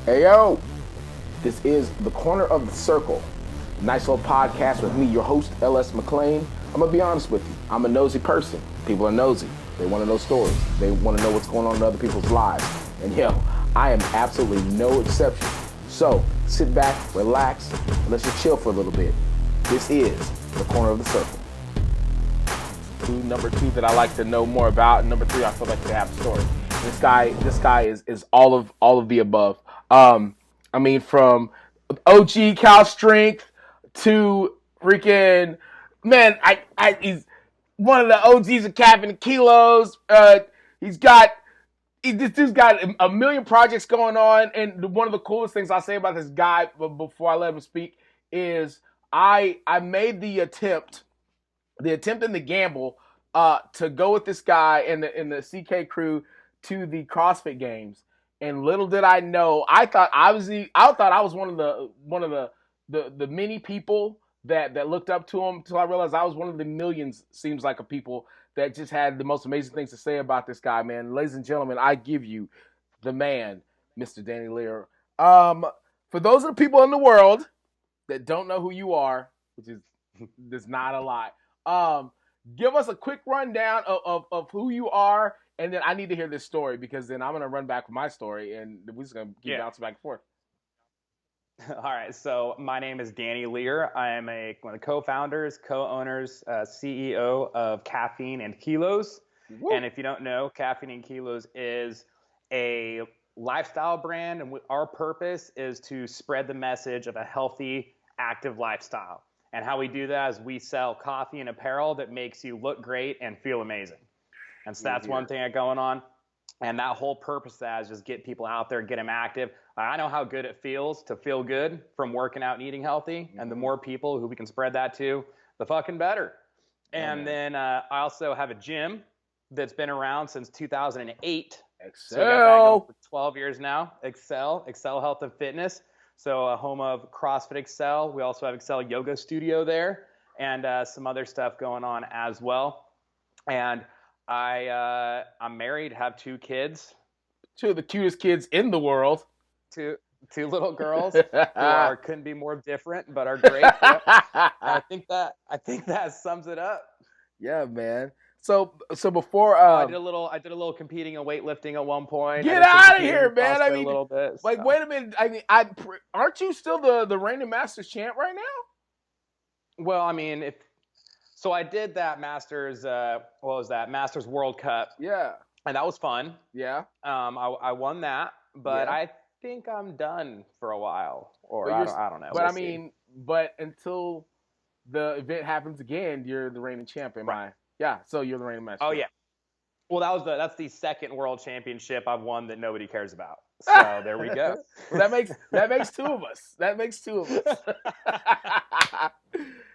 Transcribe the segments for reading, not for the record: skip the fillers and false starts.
Hey yo, this is the Corner of the Circle. Nice little podcast with me, your host, LS McLean. I'm gonna be honest with you. I'm a nosy person. People are nosy. They want to know stories. They want to know what's going on in other people's lives. And yo, I am absolutely no exception. So sit back, relax, and let's just chill for a little bit. This is the Corner of the Circle. Number two that I like to know more about, and number three, I feel like they have a story. This guy is all of the above. I mean, from OG Cal Strength to freaking man, he's one of the OGs of Caffeine and Kilos. He's got this dude's got a million projects going on, and one of the coolest things I'll say about this guy before I let him speak is I made the attempt and the gamble to go with this guy and the CK crew to the CrossFit Games. And little did I know, I thought I was one of the many people that looked up to him until I realized I was one of the millions, seems like, of people that just had the most amazing things to say about this guy, man. Ladies and gentlemen, I give you the man, Mr. Danny LEHR. For those of the people in the world that don't know who you are, which is not a lot, give us a quick rundown of who you are, and then I need to hear this story because then I'm going to run back with my story, and we're just going to keep bouncing back and forth. All right, so my name is Danny LEHR. I am one of the co-founders, co-owners, CEO of Caffeine and Kilos. Woo. And if you don't know, Caffeine and Kilos is a lifestyle brand, and our purpose is to spread the message of a healthy, active lifestyle. And how we do that is we sell coffee and apparel that makes you look great and feel amazing. And so that's one thing going on. And that whole purpose of that is just get people out there, get them active. I know how good it feels to feel good from working out and eating healthy. Mm-hmm. And the more people who we can spread that to, the fucking better. And then I also have a gym that's been around since 2008. EXCELL. So I got that going for 12 years now. EXCELL Health and Fitness. So a home of CrossFit EXCELL. We also have EXCELL Yoga Studio there and some other stuff going on as well. And I'm married, have 2 kids. 2 of the cutest kids in the world. Two little girls who couldn't be more different, but are great. Yep. I think that sums it up. Yeah, man. So before I did a little competing in weightlifting at one point. Get out of here, man! I mean, a little bit. Like, wait a minute. I mean, aren't you still the reigning Masters champ right now? Well, I mean, so I did that Masters. What was that? Masters World Cup. Yeah. And that was fun. Yeah. I won that, but I think I'm done for a while, or I don't know. But but until the event happens again, you're the reigning champ. Yeah, so you're the reigning master. Oh yeah. Well, that's the second world championship I've won that nobody cares about. So there we go. Well, that makes 2 of us. That makes 2 of us.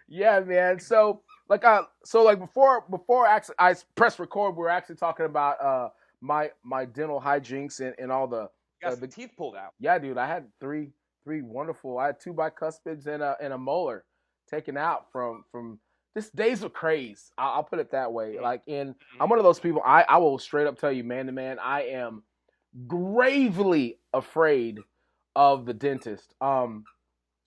Yeah, man. So before I press record, we were actually talking about my dental hijinks and all the. You got the teeth pulled out. Yeah, dude. I had three wonderful. I had 2 bicuspids and a molar taken out from. This days of craze. I'll put it that way. Like, I'm one of those people. I will straight up tell you, man to man, I am gravely afraid of the dentist. And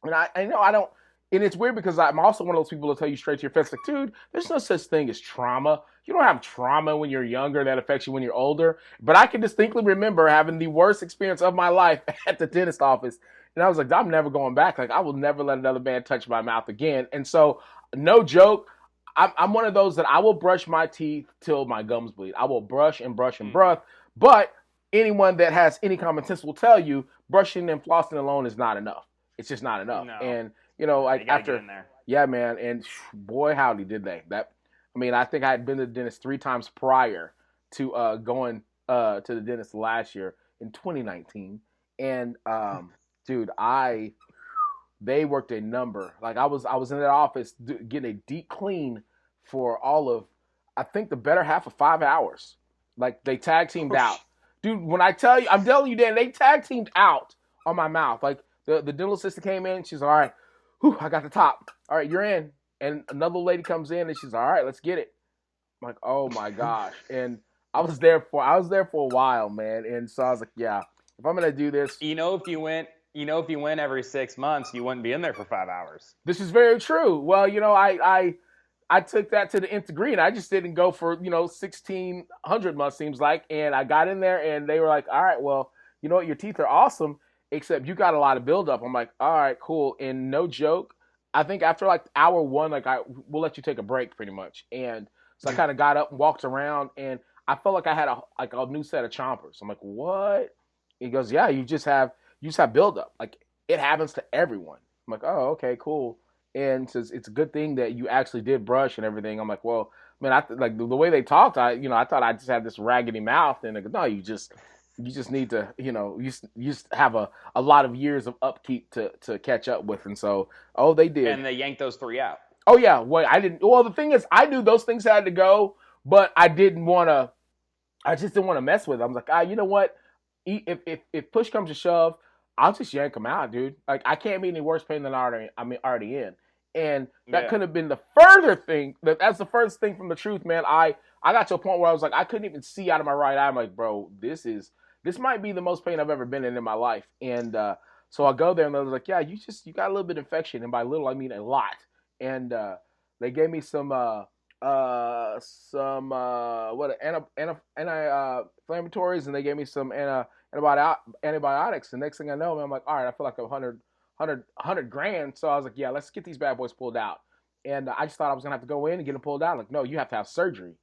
I know I don't. And it's weird because I'm also one of those people that tell you straight to your face, like, dude, there's no such thing as trauma. You don't have trauma when you're younger that affects you when you're older. But I can distinctly remember having the worst experience of my life at the dentist office. And I was like, I'm never going back. Like, I will never let another man touch my mouth again. And so, no joke, I'm one of those that I will brush my teeth till my gums bleed. I will brush and brush and brush. But anyone that has any common sense will tell you brushing and flossing alone is not enough. It's just not enough. No. And, like after, get in there. Yeah, man. And boy, howdy did they. I think I had been to the dentist 3 times prior to going to the dentist last year in 2019. And, dude, they worked a number. Like, I was in that office getting a deep clean for all of, I think, the better half of 5 hours. Like, they tag teamed out. Dude, when I'm telling you, Dan, they tag teamed out on my mouth. Like, the dental assistant came in, she's like, all right, I got the top. All right, you're in. And another lady comes in and she's all right, let's get it. I'm like, oh my gosh. And I was there for a while, man. And so I was like, yeah, if I'm gonna do this, if you went every 6 months, you wouldn't be in there for 5 hours. this is very true. Well, I took that to the nth degree, and I just didn't go for 1,600 months seems like, and I got in there, and they were like, all right, well, you know what, your teeth are awesome, except you got a lot of buildup. I'm like, all right, cool, and no joke, I think after like hour one, like we'll let you take a break pretty much, and so I kind of got up and walked around, and I felt like I had a new set of chompers. I'm like, what? He goes, yeah, you just have buildup. Like it happens to everyone. I'm like, oh, okay, cool. And says it's a good thing that you actually did brush and everything. I'm like, well, man, like the way they talked, I thought I just had this raggedy mouth, and they go, no, you just need to, you just have a lot of years of upkeep to catch up with, and so, oh, they did, and they yanked those 3 out. Oh yeah, wait, I didn't. Well, the thing is, I knew those things had to go, but I didn't want to. I just didn't want to mess with them. I was like, you know what? If push comes to shove, I'll just yank them out, dude. Like I can't be any worse pain than I'm already in. And that could have been the further thing. That's the furthest thing from the truth, man. I got to a point where I was like, I couldn't even see out of my right eye. I'm like, bro, this might be the most pain I've ever been in my life. And so I go there, and they're like, yeah, you got a little bit of infection, and by little I mean a lot. And they gave me some anti-inflammatories, and they gave me some antibiotics. The next thing I know, I'm like, all right, I feel like 100 grand. So I was like, yeah, let's get these bad boys pulled out. And I just thought I was gonna have to go in and get them pulled out. Like, no, you have to have surgery.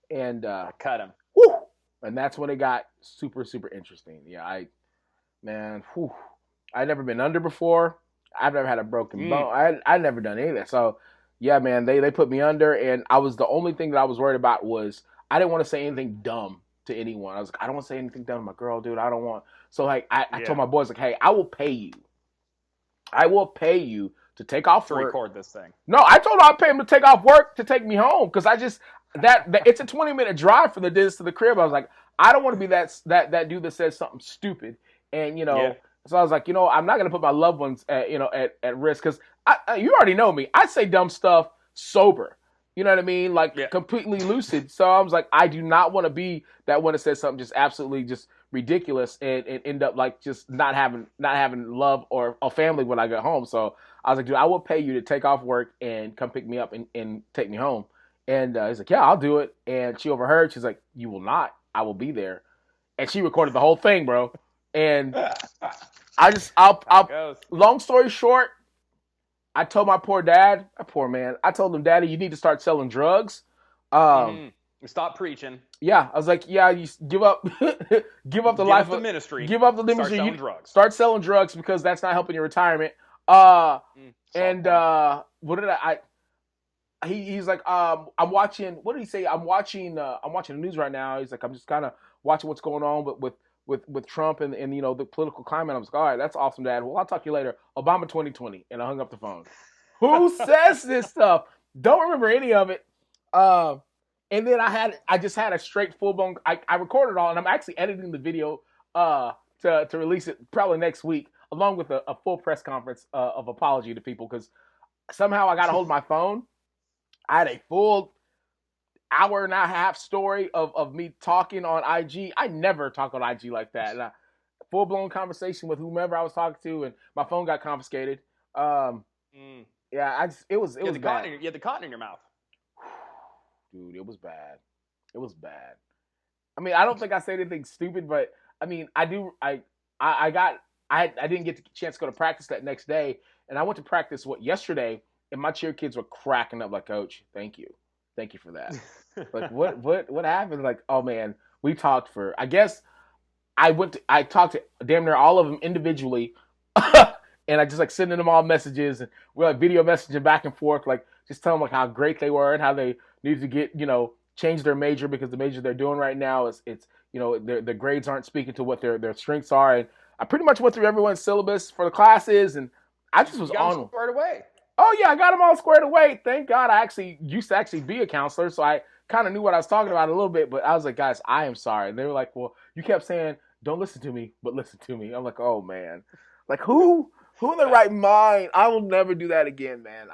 And cut them. Whew, and that's when it got super, super interesting. Yeah, I'd never been under before. I've never had a broken bone. I'd never done any of that. So, yeah, man, they put me under, and the only thing that I was worried about was I didn't want to say anything dumb to anyone. I was like, I don't want to say anything dumb to my girl, dude. I don't want. So, like, I told my boys, like, hey, I will pay you. I will pay you to take off work. Record this thing. No, I told them I'd pay them to take off work to take me home, because I just that it's a 20-minute drive from the dentist to the crib. I was like, I don't want to be that dude that says something stupid, and So I was like, I'm not gonna put my loved ones at risk, because you already know me. I say dumb stuff sober. You know what I mean? Like completely lucid. So I was like, I do not want to be that one that says something just absolutely just ridiculous and end up like just not having love or a family when I get home. So I was like, dude, I will pay you to take off work and come pick me up and take me home. And he's like, yeah, I'll do it. And she overheard. She's like, you will not. I will be there. And she recorded the whole thing, bro. And long story short, I told my poor dad, I told him, Daddy, you need to start selling drugs. Stop preaching. Yeah, I was like, yeah, you give up the life of the ministry. Give up the ministry. Start selling drugs. Start selling drugs, because that's not helping your retirement. What did he's like, I'm watching, what did he say? I'm watching the news right now. He's like, I'm just kind of watching what's going on with Trump and the political climate. I was like, all right, that's awesome, Dad. Well, I'll talk to you later. Obama 2020. And I hung up the phone. Who says this stuff? Don't remember any of it. And then I just had a straight full-blown, I recorded it all, and I'm actually editing the video to release it probably next week, along with a full press conference of apology to people, because somehow I got a hold of my phone. I had a full hour and a half story of me talking on IG. I never talk on IG like that. And a full-blown conversation with whomever I was talking to, and my phone got confiscated. Yeah, it was bad. You had the cotton in your mouth. Dude, it was bad. It was bad. I mean, I don't think I said anything stupid, but I mean, I didn't get the chance to go to practice that next day, and I went to practice yesterday, and my cheer kids were cracking up like, Coach, thank you for that. Like, what happened? Like, oh man, we talked for, I guess I talked to damn near all of them individually, and I just like sending them all messages, and we're like video messaging back and forth, like just telling them like how great they were and how they needed to get, change their major, because the major they're doing right now is their grades aren't speaking to what their strengths are. And I pretty much went through everyone's syllabus for the classes, and I just was on them. Squared away. Oh yeah, I got them all squared away. Thank God I used to be a counselor, so I kind of knew what I was talking about a little bit. But I was like, guys, I am sorry. And they were like, well, you kept saying, don't listen to me, but listen to me. I'm like, oh man, like who in their right mind? I will never do that again, man.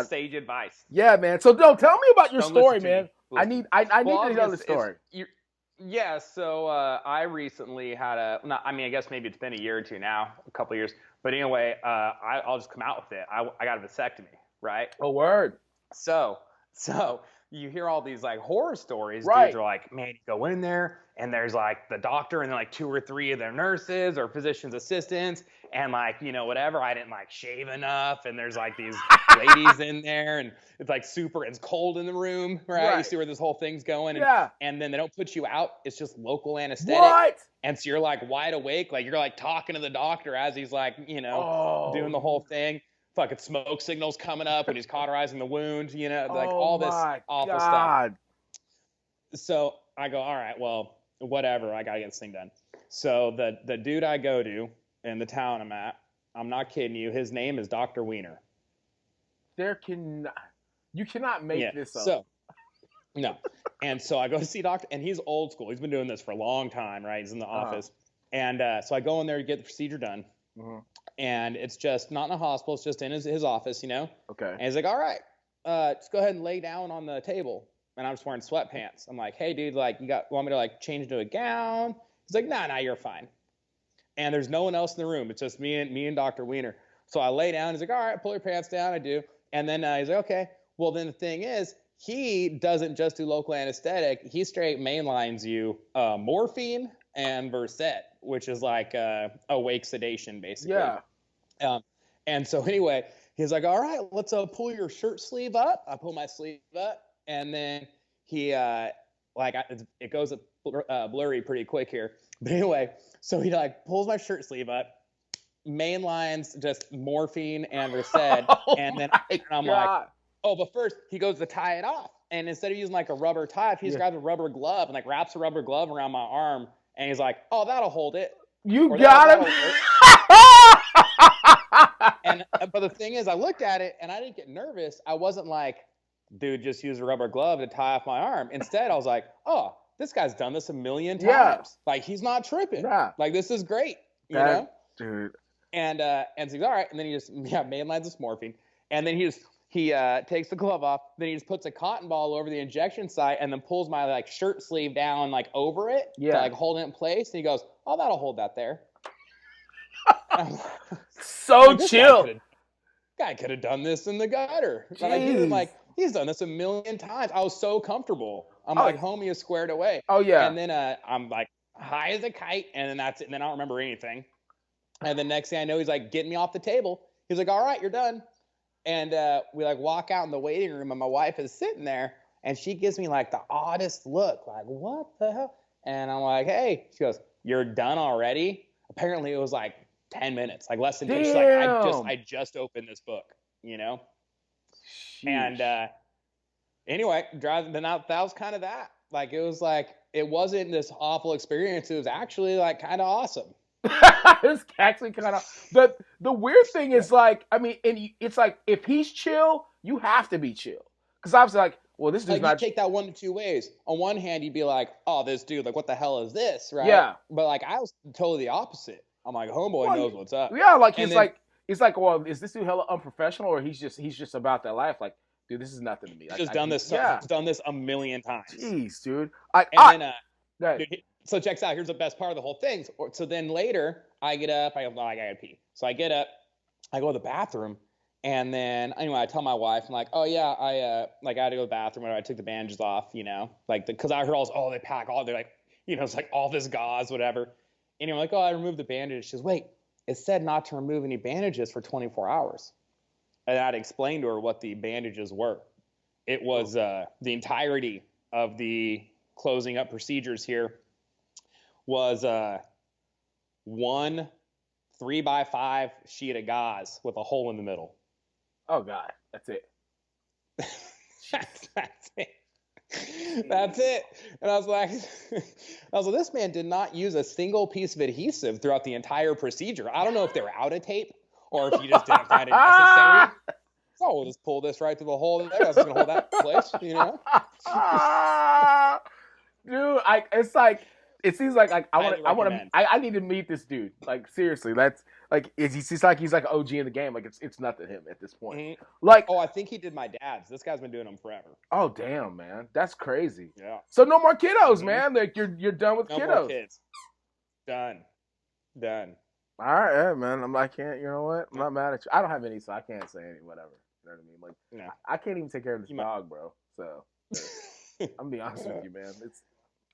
Sage advice. Yeah, man. So tell me about your story, man. I need to know the story. Yeah, so I recently had I mean, I guess maybe it's been a year or two now, a couple of years. But anyway, I'll just come out with it. I got a vasectomy, right? Oh, word. So, so you hear all these like horror stories. Dudes Right. are like, man, you go in there and there's like the doctor and then like 2 or 3 of their nurses or physician's assistants and like, whatever. I didn't like shave enough and there's like these ladies in there and it's like it's cold in the room, right? You Right. see where this whole thing's going Yeah. and then they don't put you out. It's just local anesthetic. What? And so you're like wide awake, like you're like talking to the doctor as he's like, doing the whole thing. Fucking smoke signals coming up when he's cauterizing the wound, like Oh all this my awful stuff. God. So I go, all right, well, whatever. I gotta get this thing done. So the dude I go to in the town I'm at, I'm not kidding you. His name is Dr. Wiener. You cannot make this up. So no. And so I go to see Doctor, and he's old school. He's been doing this for a long time, right? He's in the office. And so I go in there to get the procedure done. Mm-hmm. And it's just not in a hospital. It's just in his office, Okay. And he's like, all right, just go ahead and lay down on the table. And I'm just wearing sweatpants. I'm like, hey, dude, like, want me to like change into a gown? He's like, nah, you're fine. And there's no one else in the room. It's just me and Dr. Wiener. So I lay down. He's like, all right, pull your pants down. I do. And then he's like, okay. Well, then the thing is, he doesn't just do local anesthetic. He straight mainlines you morphine and Versed, which is like awake sedation, basically. Yeah. And so anyway, he's like, all right, let's pull your shirt sleeve up. I pull my sleeve up, and then he it goes blurry pretty quick here. But anyway, so he like pulls my shirt sleeve up, mainlines just morphine and Versed, and then I'm like, oh, but first he goes to tie it off. And instead of using like a rubber tie, he just grabs a rubber glove and like wraps a rubber glove around my arm. And he's like, oh, that'll hold it. You got him. But the thing is, I looked at it and I didn't get nervous. I wasn't like, dude, just use a rubber glove to tie off my arm. Instead, I was like, oh, this guy's done this a million times. Yeah. Like, he's not tripping. Yeah. Like, this is great. You know? Dude. And so he's all right. And then he just mainlines this morphine. And then he takes the glove off. Then he just puts a cotton ball over the injection site and then pulls my like shirt sleeve down like over it to like hold it in place. And he goes, oh, that'll hold that there. So like, chill. Guy could have done this in the gutter. Like, he's done this a million times. I was so comfortable. I'm like, homie is squared away. Oh, yeah. And then I'm like high as a kite. And then that's it. And then I don't remember anything. And the next thing I know, he's like getting me off the table. He's like, all right, you're done. And we like walk out in the waiting room and my wife is sitting there and she gives me like the oddest look, like, what the hell? And I'm like, hey, she goes, you're done already? Apparently it was like 10 minutes, like less than 10. She's like, I just opened this book, Sheesh. And anyway, that was kind of that. Like, it was like, it wasn't this awful experience. It was actually like kind of awesome. It's actually kind of the weird thing is like, I mean, and it's like if he's chill, you have to be chill because I was like, well, this dude's like, not. You take that one of two ways. On one hand, you'd be like, oh, this dude, like, what the hell is this, right? Yeah. But like, I was totally the opposite. I'm like, homeboy knows what's up. Yeah, like he's like, well, is this dude hella unprofessional or he's just about that life? Like, dude, this is nothing to me. He's just done this. Yeah. He's done this a million times. Jeez, dude. So checks out. Here's the best part of the whole thing. So then later, I get up. I gotta pee. So I get up. I go to the bathroom, and then anyway, I tell my wife, I'm like, oh yeah, I had to go to the bathroom. I took the bandages off, because I heard they pack all. They're like, it's like all this gauze, whatever. And I'm like, oh, I removed the bandages. She says, wait, it said not to remove any bandages for 24 hours. And I'd explained to her what the bandages were. It was the entirety of the closing up procedures here was one 3x5 sheet of gauze with a hole in the middle. Oh God, that's it. That's it. That's it. And I was like, this man did not use a single piece of adhesive throughout the entire procedure. I don't know if they were out of tape or if you just didn't find it necessary. So we'll just pull this right through the hole there. That's gonna hold that in place, Dude, it's like it seems like Highly I want to recommend. I need to meet this dude. Like seriously, that's like he's like he's like an OG in the game. Like it's nothing to him at this point. Mm-hmm. Like Oh, I think he did my dad's. This guy's been doing them forever. oh damn man, that's crazy. Yeah. So no more kiddos, Mm-hmm. man. Like you're done with No kiddos. more kids. Done. All right, yeah, man. I can't. You know what? I'm not mad at you. I don't have any, so I can't say any. Whatever. You know what I mean? Like No. I can't even take care of this dog, bro. So I'm gonna be honest with you, man. It's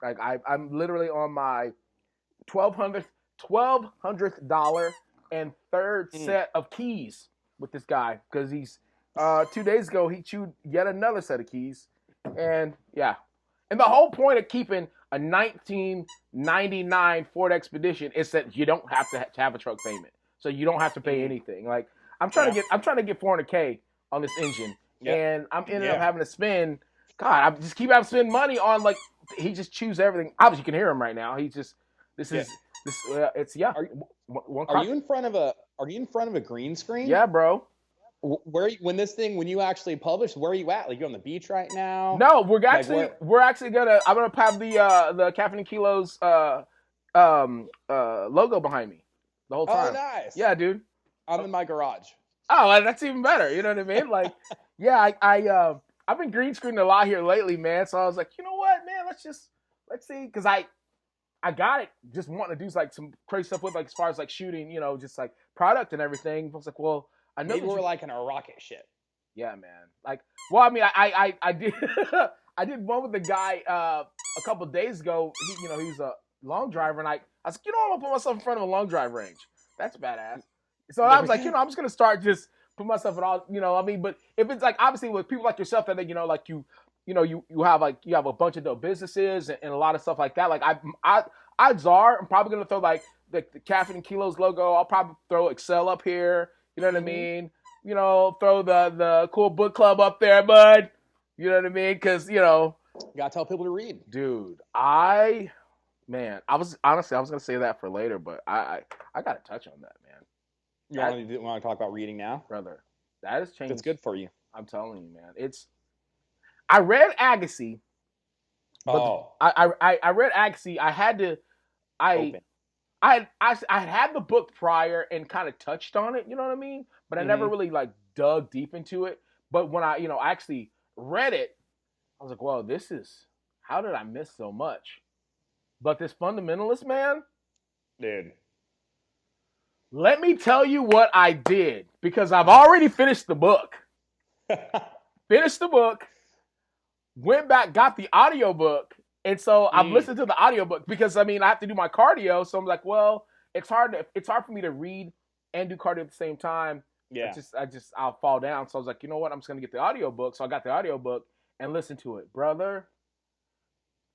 like I'm literally on my $1,200 and third set of keys with this guy because he's 2 days ago he chewed yet another set of keys, and yeah, and the whole point of keeping a 1999 Ford Expedition is that you don't have to have a truck payment, so you don't have to pay anything. Like I'm trying to get $400K on this engine, and I'm ended up having to spend. God, I just keep having to spend money on like he just chews everything. Obviously, you can hear him right now. He just it's Are you in front of a green screen? Yeah, bro. When you actually publish, where are you at? Like you on the beach right now? No, we're actually I'm gonna have the Caffeine and Kilos logo behind me the whole time. Oh, nice. Yeah, dude. I'm in my garage. Oh, that's even better. You know what I mean? Like, yeah, I've been green screening a lot here lately, man. So I was like, you know what, man? Let's see, because I got it. Just wanting to do like some crazy stuff with like as far as like shooting, you know, just like product and everything. I was like, well, I know maybe we're like in a rocket ship. Yeah, man. Like, well, I mean, I did I did one with the guy a couple of days ago. He's a long driver, and I was like, I'm gonna put myself in front of a long drive range. That's badass. So I was like, I'm just gonna start just put myself in all, I mean, but if it's like obviously with people like yourself that you have a bunch of dope businesses and a lot of stuff like that. Like odds are I'm probably gonna throw like the Caffeine and Kilos logo. I'll probably throw EXCELL up here. You know what I mean? Throw the cool book club up there, bud. You know what I mean? Because you gotta tell people to read, dude. I was gonna say that for later, but I gotta touch on that, man. You want to talk about reading now, brother? That has changed. It's good for you. I'm telling you, man. I read Agassi. I read Agassi. I had to. I had the book prior and kind of touched on it. You know what I mean? But I never really like dug deep into it. But when I actually read it, I was like, "Whoa, how did I miss so much?" But this fundamentalist man, dude. Let me tell you what I did, because I've already finished the book. Went back, got the audiobook, and so I've listened to the audiobook because I have to do my cardio, so I'm like, well, it's hard for me to read and do cardio at the same time. Yeah. I'll fall down. So I was like, you know what? I'm just gonna get the audiobook. So I got the audiobook and listened to it, brother.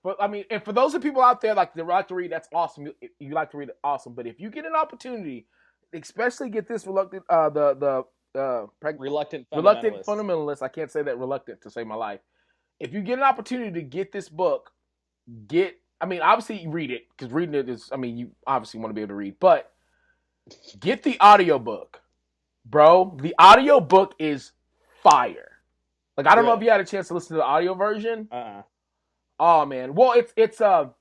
But and for those of people out there like to read, that's awesome. You like to read, awesome. But if you get an opportunity, especially get this reluctant fundamentalist. I can't say that reluctant to save my life. If you get an opportunity to get this book, obviously you read it, because reading it is, you obviously want to be able to read, but get the audiobook, bro. The audiobook is fire. Like, I don't know if you had a chance to listen to the audio version. Oh man. Well, it's a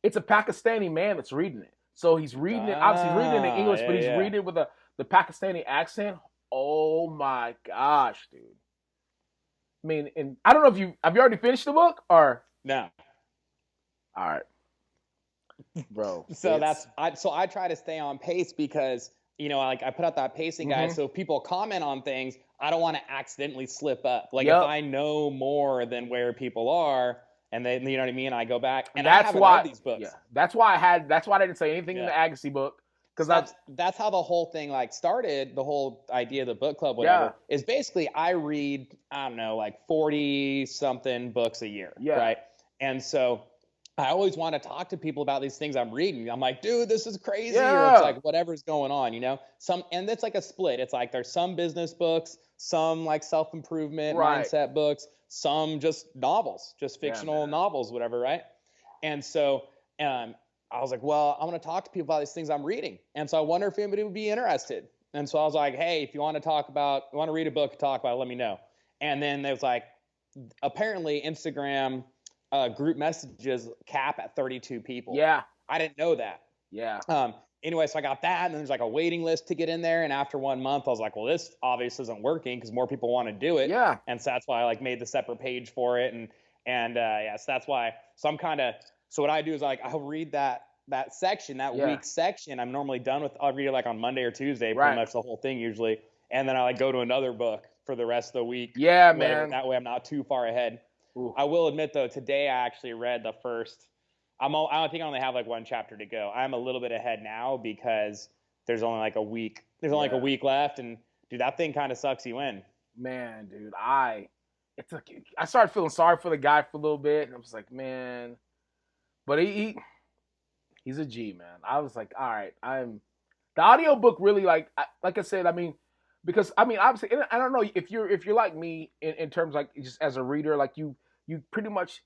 Pakistani man that's reading it. So he's reading it. Obviously, he's reading it in English, but he's reading it with the Pakistani accent. Oh my gosh, dude. And I don't know if have you already finished the book or no? All right, bro. So I try to stay on pace because I put out that pacing guide, so if people comment on things, I don't want to accidentally slip up. Like if I know more than where people are. And then, you know what I mean? I go back, and I haven't read these books. Yeah, that's why I didn't say anything in the Agassi book, because that's how the whole thing started. The whole idea of the book club, whatever, is basically I read, I don't know, like 40 something books a year, right? And so I always want to talk to people about these things I'm reading. I'm like, dude, this is crazy, or it's like whatever's going on, and it's like a split. It's like there's some business books, some like self-improvement mindset books, some just novels, just fictional novels, whatever, right? And so I was like, well, I want to talk to people about these things I'm reading. And so I wonder if anybody would be interested. And so I was like, hey, if you want to read a book, talk about it, let me know. And then there was like, apparently Instagram group messages cap at 32 people. Yeah. I didn't know that. Yeah. Anyway, so I got that, and then there's like a waiting list to get in there. And after 1 month, I was like, well, this obviously isn't working because more people want to do it. Yeah. And so that's why I like made the separate page for it. And yeah, so that's why. So I'm kind of, so what I do is like, I'll read that section, that week section. I'm normally done with, I'll read it like on Monday or Tuesday, pretty much the whole thing usually. And then I like go to another book for the rest of the week. Yeah, whatever. man. That way I'm not too far ahead. Ooh. I will admit though, today I actually read the first, I think I only have like one chapter to go. I'm a little bit ahead now because there's only like a week. There's only like a week left, and dude, that thing kind of sucks you in. Man, dude, I started feeling sorry for the guy for a little bit, and I was like, man, but he's a G, man. I was like, all right, the audiobook really like I said, I mean, because I mean, obviously, I don't know if you're like me in terms like just as a reader, like you pretty much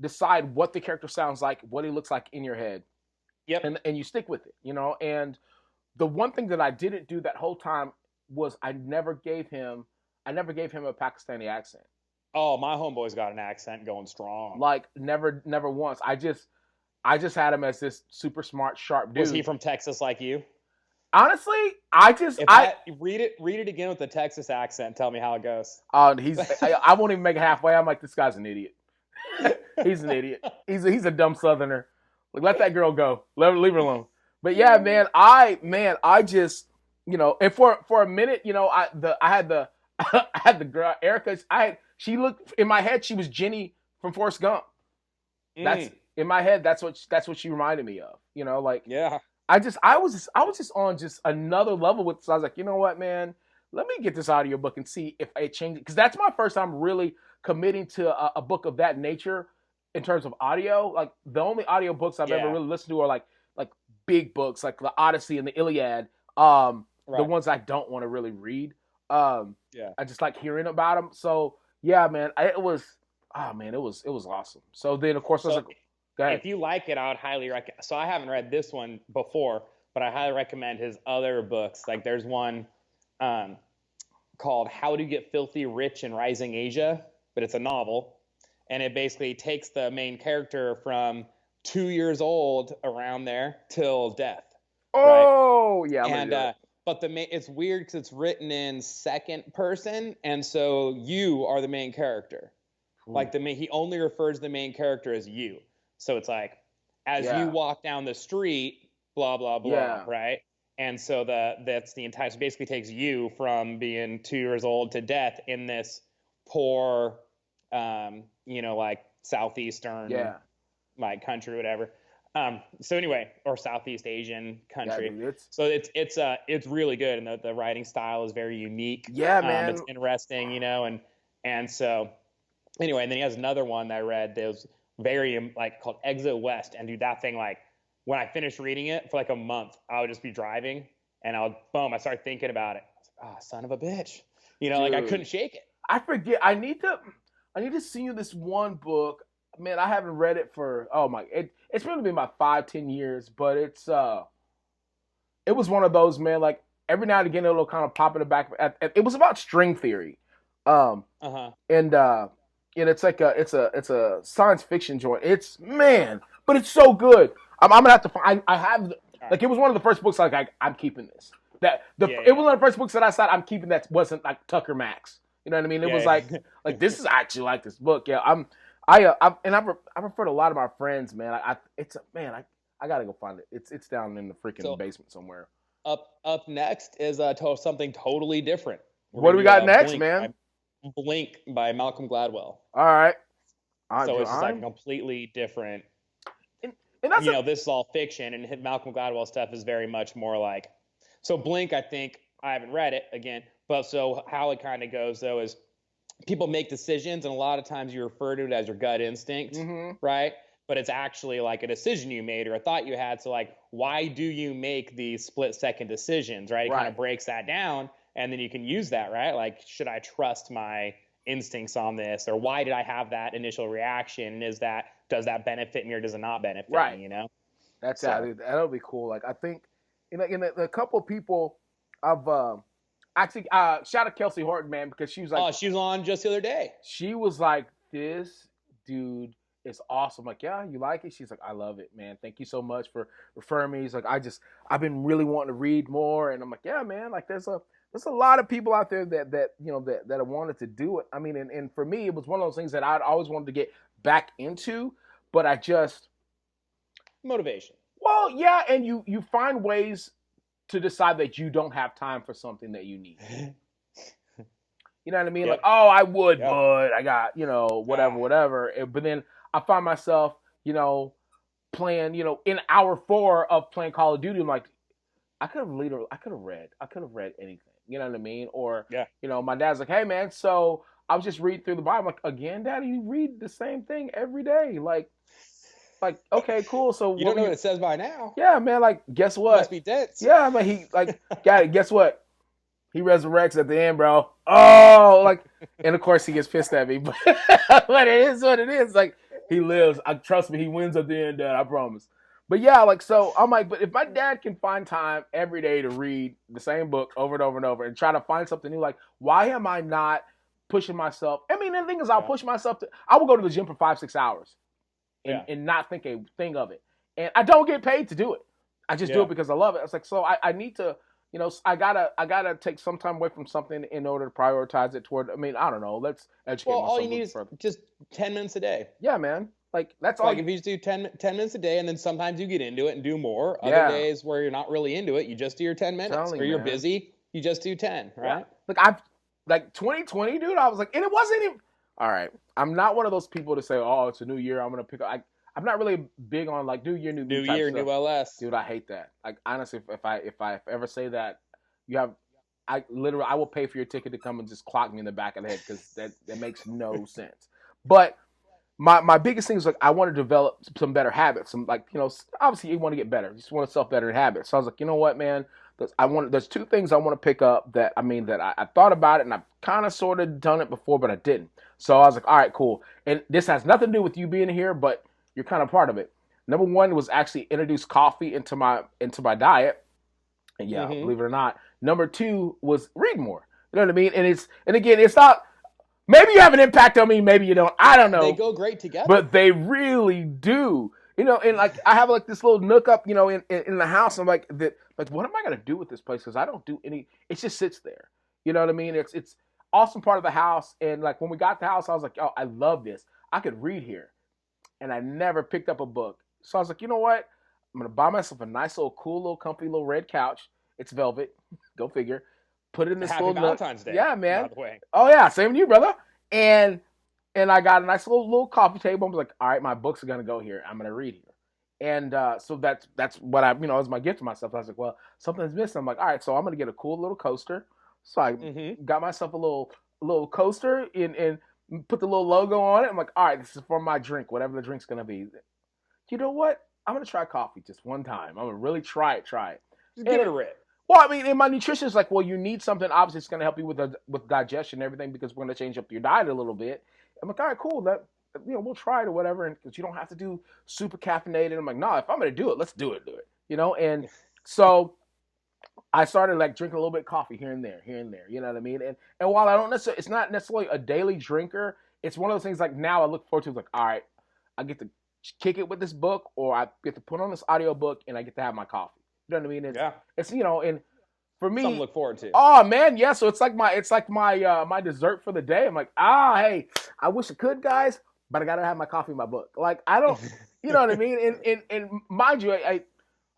decide what the character sounds like, what he looks like in your head. Yep. And you stick with it, you know. And the one thing that I didn't do that whole time was I never gave him a Pakistani accent. Oh, my homeboy's got an accent going strong. Like never once. I just had him as this super smart, sharp dude. Was he from Texas like you? Honestly, read it again with the Texas accent. Tell me how it goes. I won't even make it halfway. I'm like, this guy's an idiot. He's an idiot. He's a dumb Southerner. Like, let that girl go. Leave her alone. But yeah, man, I just, you know, and for a minute, you know, I had the girl Erica. She looked in my head. She was Jenny from Forrest Gump. That's in my head. That's what she reminded me of. You know, like I was just on just another level with. So I was like, you know what, man, let me get this audiobook and see if it changes, because that's my first time really committing to a book of that nature in terms of audio. Like the only audiobooks I've ever really listened to are like big books like the Odyssey and the Iliad. The ones I don't want to really read. I just like hearing about them. So yeah, man, it was awesome. So then of course I was like, go ahead. If you like it, I would highly recommend. So I haven't read this one before, but I highly recommend his other books. Like there's one called How to Get Filthy Rich in Rising Asia, but it's a novel. And it basically takes the main character from 2 years old around there till death. Oh, right? Yeah. And but it's weird because it's written in second person, and so you are the main character. Cool. Like he only refers to the main character as you. So it's like as you walk down the street, blah blah blah, right? And so that's the entire. So basically, takes you from being 2 years old to death in this poor, like southeastern, like country, whatever. So anyway, or Southeast Asian country. Yeah, dude, so it's really good, and the writing style is very unique. Yeah, man, it's interesting, and so anyway, and then he has another one that I read that was very called Exit West, and dude, that thing, like when I finished reading it for like a month, I would just be driving and I started thinking about it. I was like, son of a bitch, dude, like I couldn't shake it. I forget. I need to send you this one book. Man, I haven't read it for it's really been about 5-10 years, but it was one of those, man, like every now and again it'll kind of pop in the back. It was about string theory. And it's like it's a science fiction joint. But it's so good. I'm gonna have to find. I have like it was one of the first books I'm keeping this. It was one of the first books that I said I'm keeping that wasn't like Tucker Max. You know what I mean? It was like this is actually like this book. Yeah, I've referred to a lot of my friends, man. I gotta go find it. It's down in the freaking basement somewhere. Up next is something totally different. What do we got next, man? Blink by Malcolm Gladwell. All right. So it's just like completely different. And that's this is all fiction, and Malcolm Gladwell stuff is very much more like. So Blink, I think I haven't read it again, but so how it kind of goes though is people make decisions, and a lot of times you refer to it as your gut instinct, right? But it's actually like a decision you made or a thought you had. So like, why do you make these split-second decisions, right? It kind of breaks that down, and then you can use that, right? Like, should I trust my instincts on this, or why did I have that initial reaction? Does that benefit me or does it not benefit me? That'll be cool. Like I think, a couple of people I've actually shout out Kelsey Horton, man, because she was like, she was on just the other day. She was like, this dude, it's awesome. Like, yeah, you like it? She's like, I love it, man. Thank you so much for referring me. He's like, I've been really wanting to read more. And I'm like, yeah, man, like there's a lot of people out there that have wanted to do it. I mean, and for me, it was one of those things that I'd always wanted to get back into, but I just motivation. Well, yeah, and you find ways to decide that you don't have time for something that you need. You know what I mean? Yep. Like, oh, I would, but I got, whatever. But then I find myself, playing, in hour 4 of playing Call of Duty. I'm like, I could have read anything. You know what I mean? Or, my dad's like, hey, man, so I was just reading through the Bible. I'm like, again, Daddy, you read the same thing every day. Like, okay, cool. So you don't know what it says by now. Yeah, man. Like, guess what? Must be dense. Yeah, but he got it. Guess what? He resurrects at the end, bro. Oh, and of course he gets pissed at me, but it is what it is. Like, he lives. Trust me, he wins at the end, Dad. I promise. But yeah, so I'm like, but if my dad can find time every day to read the same book over and over and over and try to find something new, like, why am I not pushing myself? I mean, the thing is, I'll push myself I will go to the gym for 5-6 hours and not think a thing of it. And I don't get paid to do it. I just do it because I love it. It's like, so I need to, I gotta take some time away from something in order to prioritize it toward. I mean, I don't know. Let's educate myself. Well, all you need is just 10 minutes a day. Yeah, man. Like, that's all. Like, if you just do 10 minutes a day, and then sometimes you get into it and do more. Other days where you're not really into it, you just do your 10 minutes. Or you're busy, you just do 10, right? Yeah. Like 2020, dude, I was like, and it wasn't even. All right, I'm not one of those people to say, oh, it's a new year, I'm gonna pick up. I'm not really big on like new year, new new LS. Dude, I hate that. Like, honestly, if I ever say that, I will pay for your ticket to come and just clock me in the back of the head, because that makes no sense. But my biggest thing is, like, I want to develop some better habits. Some, like, obviously you want to get better. You just want to self-better habits. So I was like, you know what, man? There's 2 things I want to pick up that I thought about it, and I've kind of sort of done it before, but I didn't. So I was like, all right, cool. And this has nothing to do with you being here, but you're kind of part of it. Number 1 was actually introduce coffee into my diet. And believe it or not. Number 2 was read more. You know what I mean? And again, it's not. Maybe you have an impact on me, maybe you don't. I don't know. They go great together. But they really do. And like, I have like this little nook up, in the house. I'm like, what am I gonna do with this place? Because I don't do any. It just sits there. You know what I mean? It's awesome part of the house. And like, when we got the house, I was like, oh, I love this. I could read here. And I never picked up a book. So I was like, you know what? I'm gonna buy myself a nice little cool little comfy little red couch. It's velvet. Go figure. Put it in this Happy Valentine's Day. Yeah, man. By the way. Oh yeah, same to you, brother. And I got a nice little coffee table. I was like, all right, my books are gonna go here. I'm gonna read here. And so that's what I, as my gift to myself. I was like, well, something's missing. I'm like, all right, so I'm gonna get a cool little coaster. So I got myself a little coaster and put the little logo on it. I'm like, all right, this is for my drink, whatever the drink's gonna be. You know what? I'm gonna try coffee just one time. I'm gonna really try it. Just give it a rip. Well, I mean, and my nutritionist like, well, you need something. Obviously, it's gonna help you with digestion and everything, because we're gonna change up your diet a little bit. I'm like, all right, cool. We'll try it or whatever, and because you don't have to do super caffeinated. I'm like, no, if I'm gonna do it, let's do it. And so I started like drinking a little bit of coffee here and there. You know what I mean? And while I don't necessarily, it's not necessarily a daily drinker. It's one of those things like now I look forward to, like, all right, I get to kick it with this book, or I get to put on this audio book, and I get to have my coffee. You know what I mean? It's and for me, something to look forward to. Oh man, yeah. So it's like my dessert for the day. I'm like, hey, I wish I could, guys, but I gotta have my coffee in my book. Like, I don't, you know what I mean? And mind you,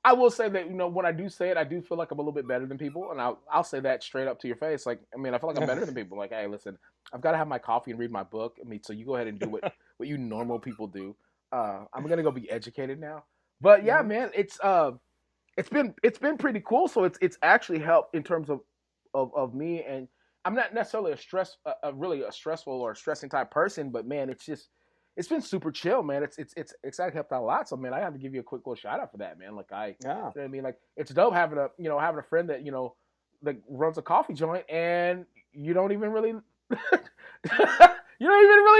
I will say that, when I do say it, I do feel like I'm a little bit better than people, and I'll say that straight up to your face. Like, I mean, I feel like I'm better than people. Like, hey, listen, I've got to have my coffee and read my book. I mean, so you go ahead and do what you normal people do. I'm gonna go be educated now. But yeah, man, it's been pretty cool. So it's actually helped in terms of me, and I'm not necessarily really a stressful or stressing type person, but man, it's been super chill, man. It's actually helped out a lot. So man, I have to give you a quick little shout out for that, man. Like, you know what I mean? Like, it's dope having a friend that that runs a coffee joint, and you don't even really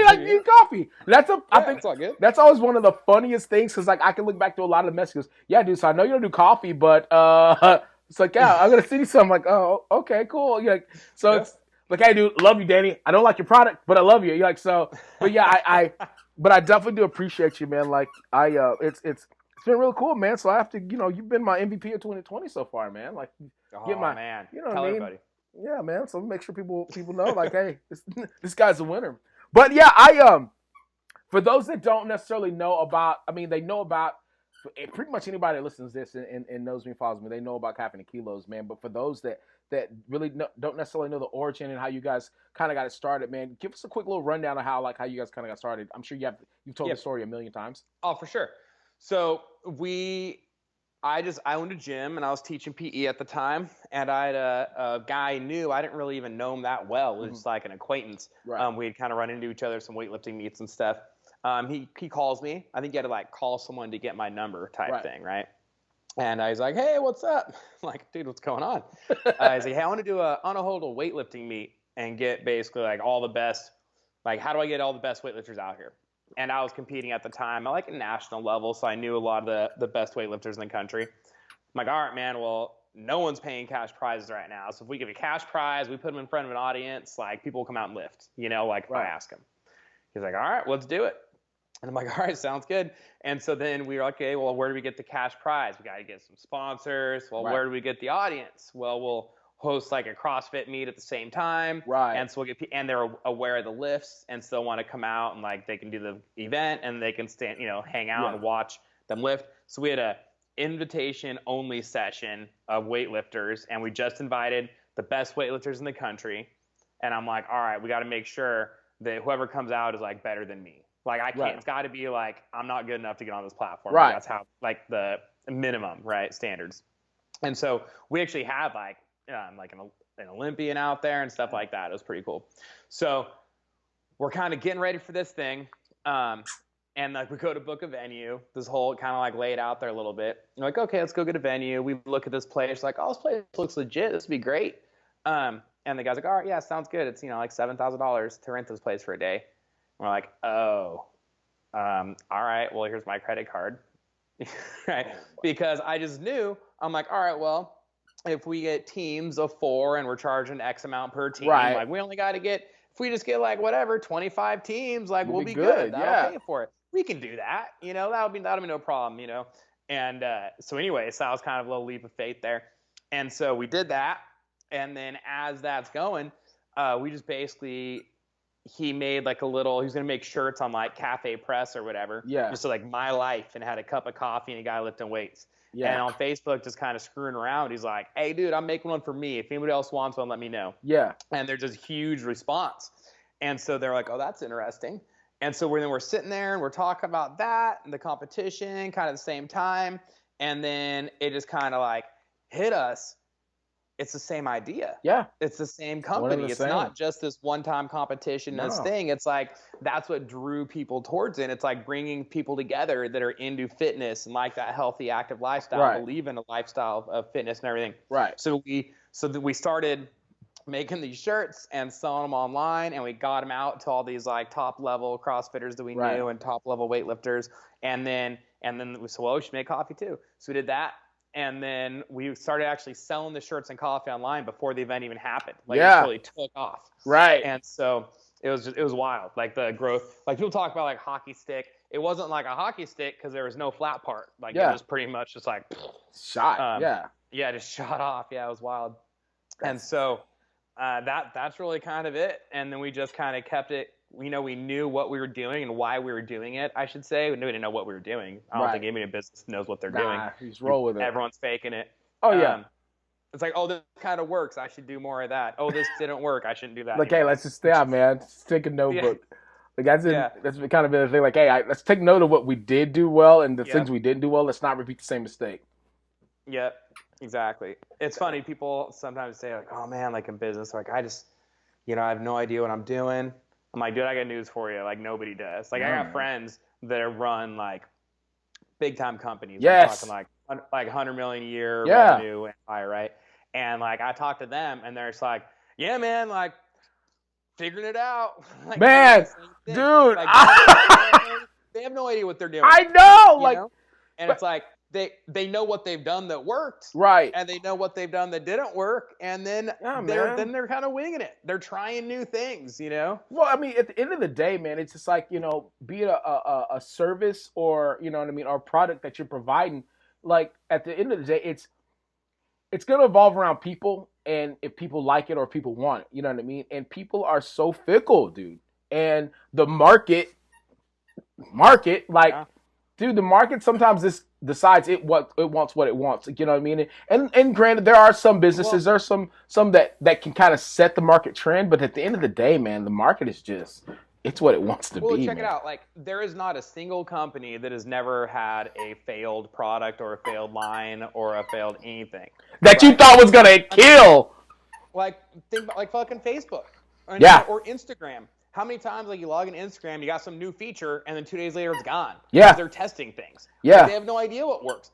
like need coffee. I think it's all good. That's always one of the funniest things, because like I can look back to a lot of the messages. Yeah, dude. So I know you don't do coffee, but it's like, yeah, I'm gonna send you some. Like, oh, okay, cool. You're like, so it's like, hey, dude, love you, Danny. I don't like your product, but I love you. You're like, so, but yeah, But I definitely do appreciate you, man. Like it's been real cool, man. So I have to, you've been my MVP of 2020 so far, man. Like get Oh my, man, you know what I tell mean? everybody. Yeah, man. So make sure people know, like, hey, this guy's a winner. But yeah, for those that don't necessarily know about, I mean, they know about pretty much anybody that listens to this and knows me, follows me, they know about Caffeine and Kilos, man. But for those that really don't necessarily know the origin and how you guys kind of got it started, man, give us a quick little rundown of how you guys kind of got started. I'm sure you've told the story a million times. Oh, for sure. So I owned a gym and I was teaching PE at the time, and I had a guy I knew. I didn't really even know him that well. It was just like an acquaintance. Right. We had kind of run into each other, some weightlifting meets and stuff. He calls me. I think he had to like call someone to get my number type thing, right? And I was like, hey, what's up? I'm like, dude, what's going on? I was like, hey, I want to hold a weightlifting meet and get basically like all the best. Like, how do I get all the best weightlifters out here? And I was competing at the time at like a national level, so I knew a lot of the best weightlifters in the country. I'm like, all right, man, well, no one's paying cash prizes right now. So if we give a cash prize, we put them in front of an audience, like people will come out and lift, like if I ask them. He's like, all right, let's do it. And I'm like, all right, sounds good. And so then we were like, okay, well, where do we get the cash prize? We got to get some sponsors. Well, where do we get the audience? Well, we'll host like a CrossFit meet at the same time. Right. And so we'll get, and they're aware of the lifts, and so want to come out and like they can do the event and they can stand, hang out and watch them lift. So we had a invitation only session of weightlifters, and we just invited the best weightlifters in the country. And I'm like, all right, we got to make sure that whoever comes out is like better than me. Like I can't, it's got to be like, I'm not good enough to get on this platform. Right. That's how, like the minimum, right, standards. And so we actually had like an Olympian out there and stuff like that. It was pretty cool. So we're kind of getting ready for this thing. And like we go to book a venue, this whole kind of like laid out there a little bit. We're like, okay, let's go get a venue. We look at this place, like, oh, this place looks legit. This would be great. And the guy's like, all right, yeah, sounds good. It's, like $7,000 to rent this place for a day. We're like, oh, all right, well, here's my credit card. Right? Because I just knew, I'm like, all right, well, if we get teams of 4 and we're charging X amount per team, like we only got to get, if we just get like whatever, 25 teams, like we'll be good. That'll pay for it. We can do that. That'll be no problem, And so anyway, so that was kind of a little leap of faith there. And so we did that. And then as that's going, we just basically, he made like he was going to make shirts on like Cafe Press or whatever. Yeah. Just so like my life, and had a cup of coffee and a guy lifting weights. Yeah. And on Facebook, just kind of screwing around, he's like, hey, dude, I'm making one for me. If anybody else wants one, let me know. Yeah. And there's this huge response. And so they're like, oh, that's interesting. And so we're sitting there and we're talking about that and the competition kind of at the same time. And then it just kind of like hit us. It's the same idea. Yeah. It's the same company. It's not just this one-time competition, this thing. It's like that's what drew people towards it. It's like bringing people together that are into fitness and like that healthy, active lifestyle, believe in a lifestyle of fitness and everything. Right. So we started making these shirts and selling them online, and we got them out to all these like top-level CrossFitters that we knew and top-level weightlifters. And then we said, well, we should make coffee too. So we did that. And then we started actually selling the shirts and coffee online before the event even happened. Like it really took off. Right. And so it was wild. Like the growth, like people talk about like hockey stick. It wasn't like a hockey stick because there was no flat part. Like it was pretty much just like shot. Yeah, just shot off. Yeah, it was wild. And so that's really kind of it. And then we just kind of kept it. We knew what we were doing and why we were doing it, I should say. We didn't know what we were doing. I don't think anybody in business knows what they're doing. Just roll with it. Everyone's faking it. Oh, yeah. It's like, oh, this kind of works. I should do more of that. Oh, this didn't work. I shouldn't do that. Like, hey, let's just stop, man. Just take a notebook. Like that's kind of been a thing. Like, hey, let's take note of what we did do well and the things we didn't do well. Let's not repeat the same mistake. Yep, exactly. It's funny. People sometimes say, like, oh, man, like in business, like I just, I have no idea what I'm doing. I'm like, dude, I got news for you. Like nobody does. Like I got friends that run like big time companies. Yes. I'm talking like 100 million a year revenue and higher, right? And like I talk to them and they're just like, yeah, man, like figuring it out. Like, man, dude, like, they have no idea what they're doing. I know. And it's like they know what they've done that worked, Right. and they know what they've done that didn't work, and then they're kind of winging it. They're trying new things, you know. Well, I mean, at the end of the day, man, it's just like, be it a service or, you know what I mean, or a product that you're providing. Like at the end of the day, it's gonna evolve around people, and if people like it or people want it, you know what I mean. And people are so fickle, dude. And the market, like, yeah. Dude, the market sometimes decides it wants what it wants. You know what I mean? And granted, there are some businesses, there are some that can kind of set the market trend, but at the end of the day, man, the market is just, it's what it wants to be. Well, check it out. Like, there is not a single company that has never had a failed product or a failed line or a failed anything that you thought was gonna kill. Like, think about like fucking Facebook, or Instagram. How many times, like, you log in Instagram, you got some new feature, and then 2 days later it's gone? Yeah. They're testing things. Yeah. Like, they have no idea what works.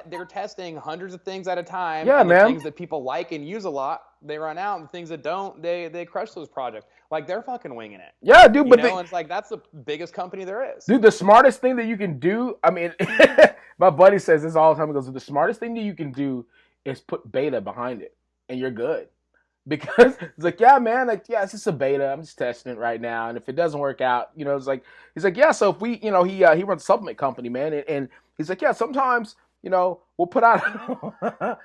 They're testing hundreds of things at a time. Yeah, and man. The things that people like and use a lot, they run out, and the things that don't, they crush those projects. Like, they're fucking winging it. Yeah, dude. And it's like, that's the biggest company there is. Dude, the smartest thing that you can do, I mean, my buddy says this all the time. He goes, the smartest thing that you can do is put beta behind it, and you're good. Because it's like, yeah, man, like, yeah, it's just a beta. I'm just testing it right now, and if it doesn't work out, it's like, he's like, yeah. So if we, he runs a supplement company, man, and he's like, yeah, sometimes, we'll put out, a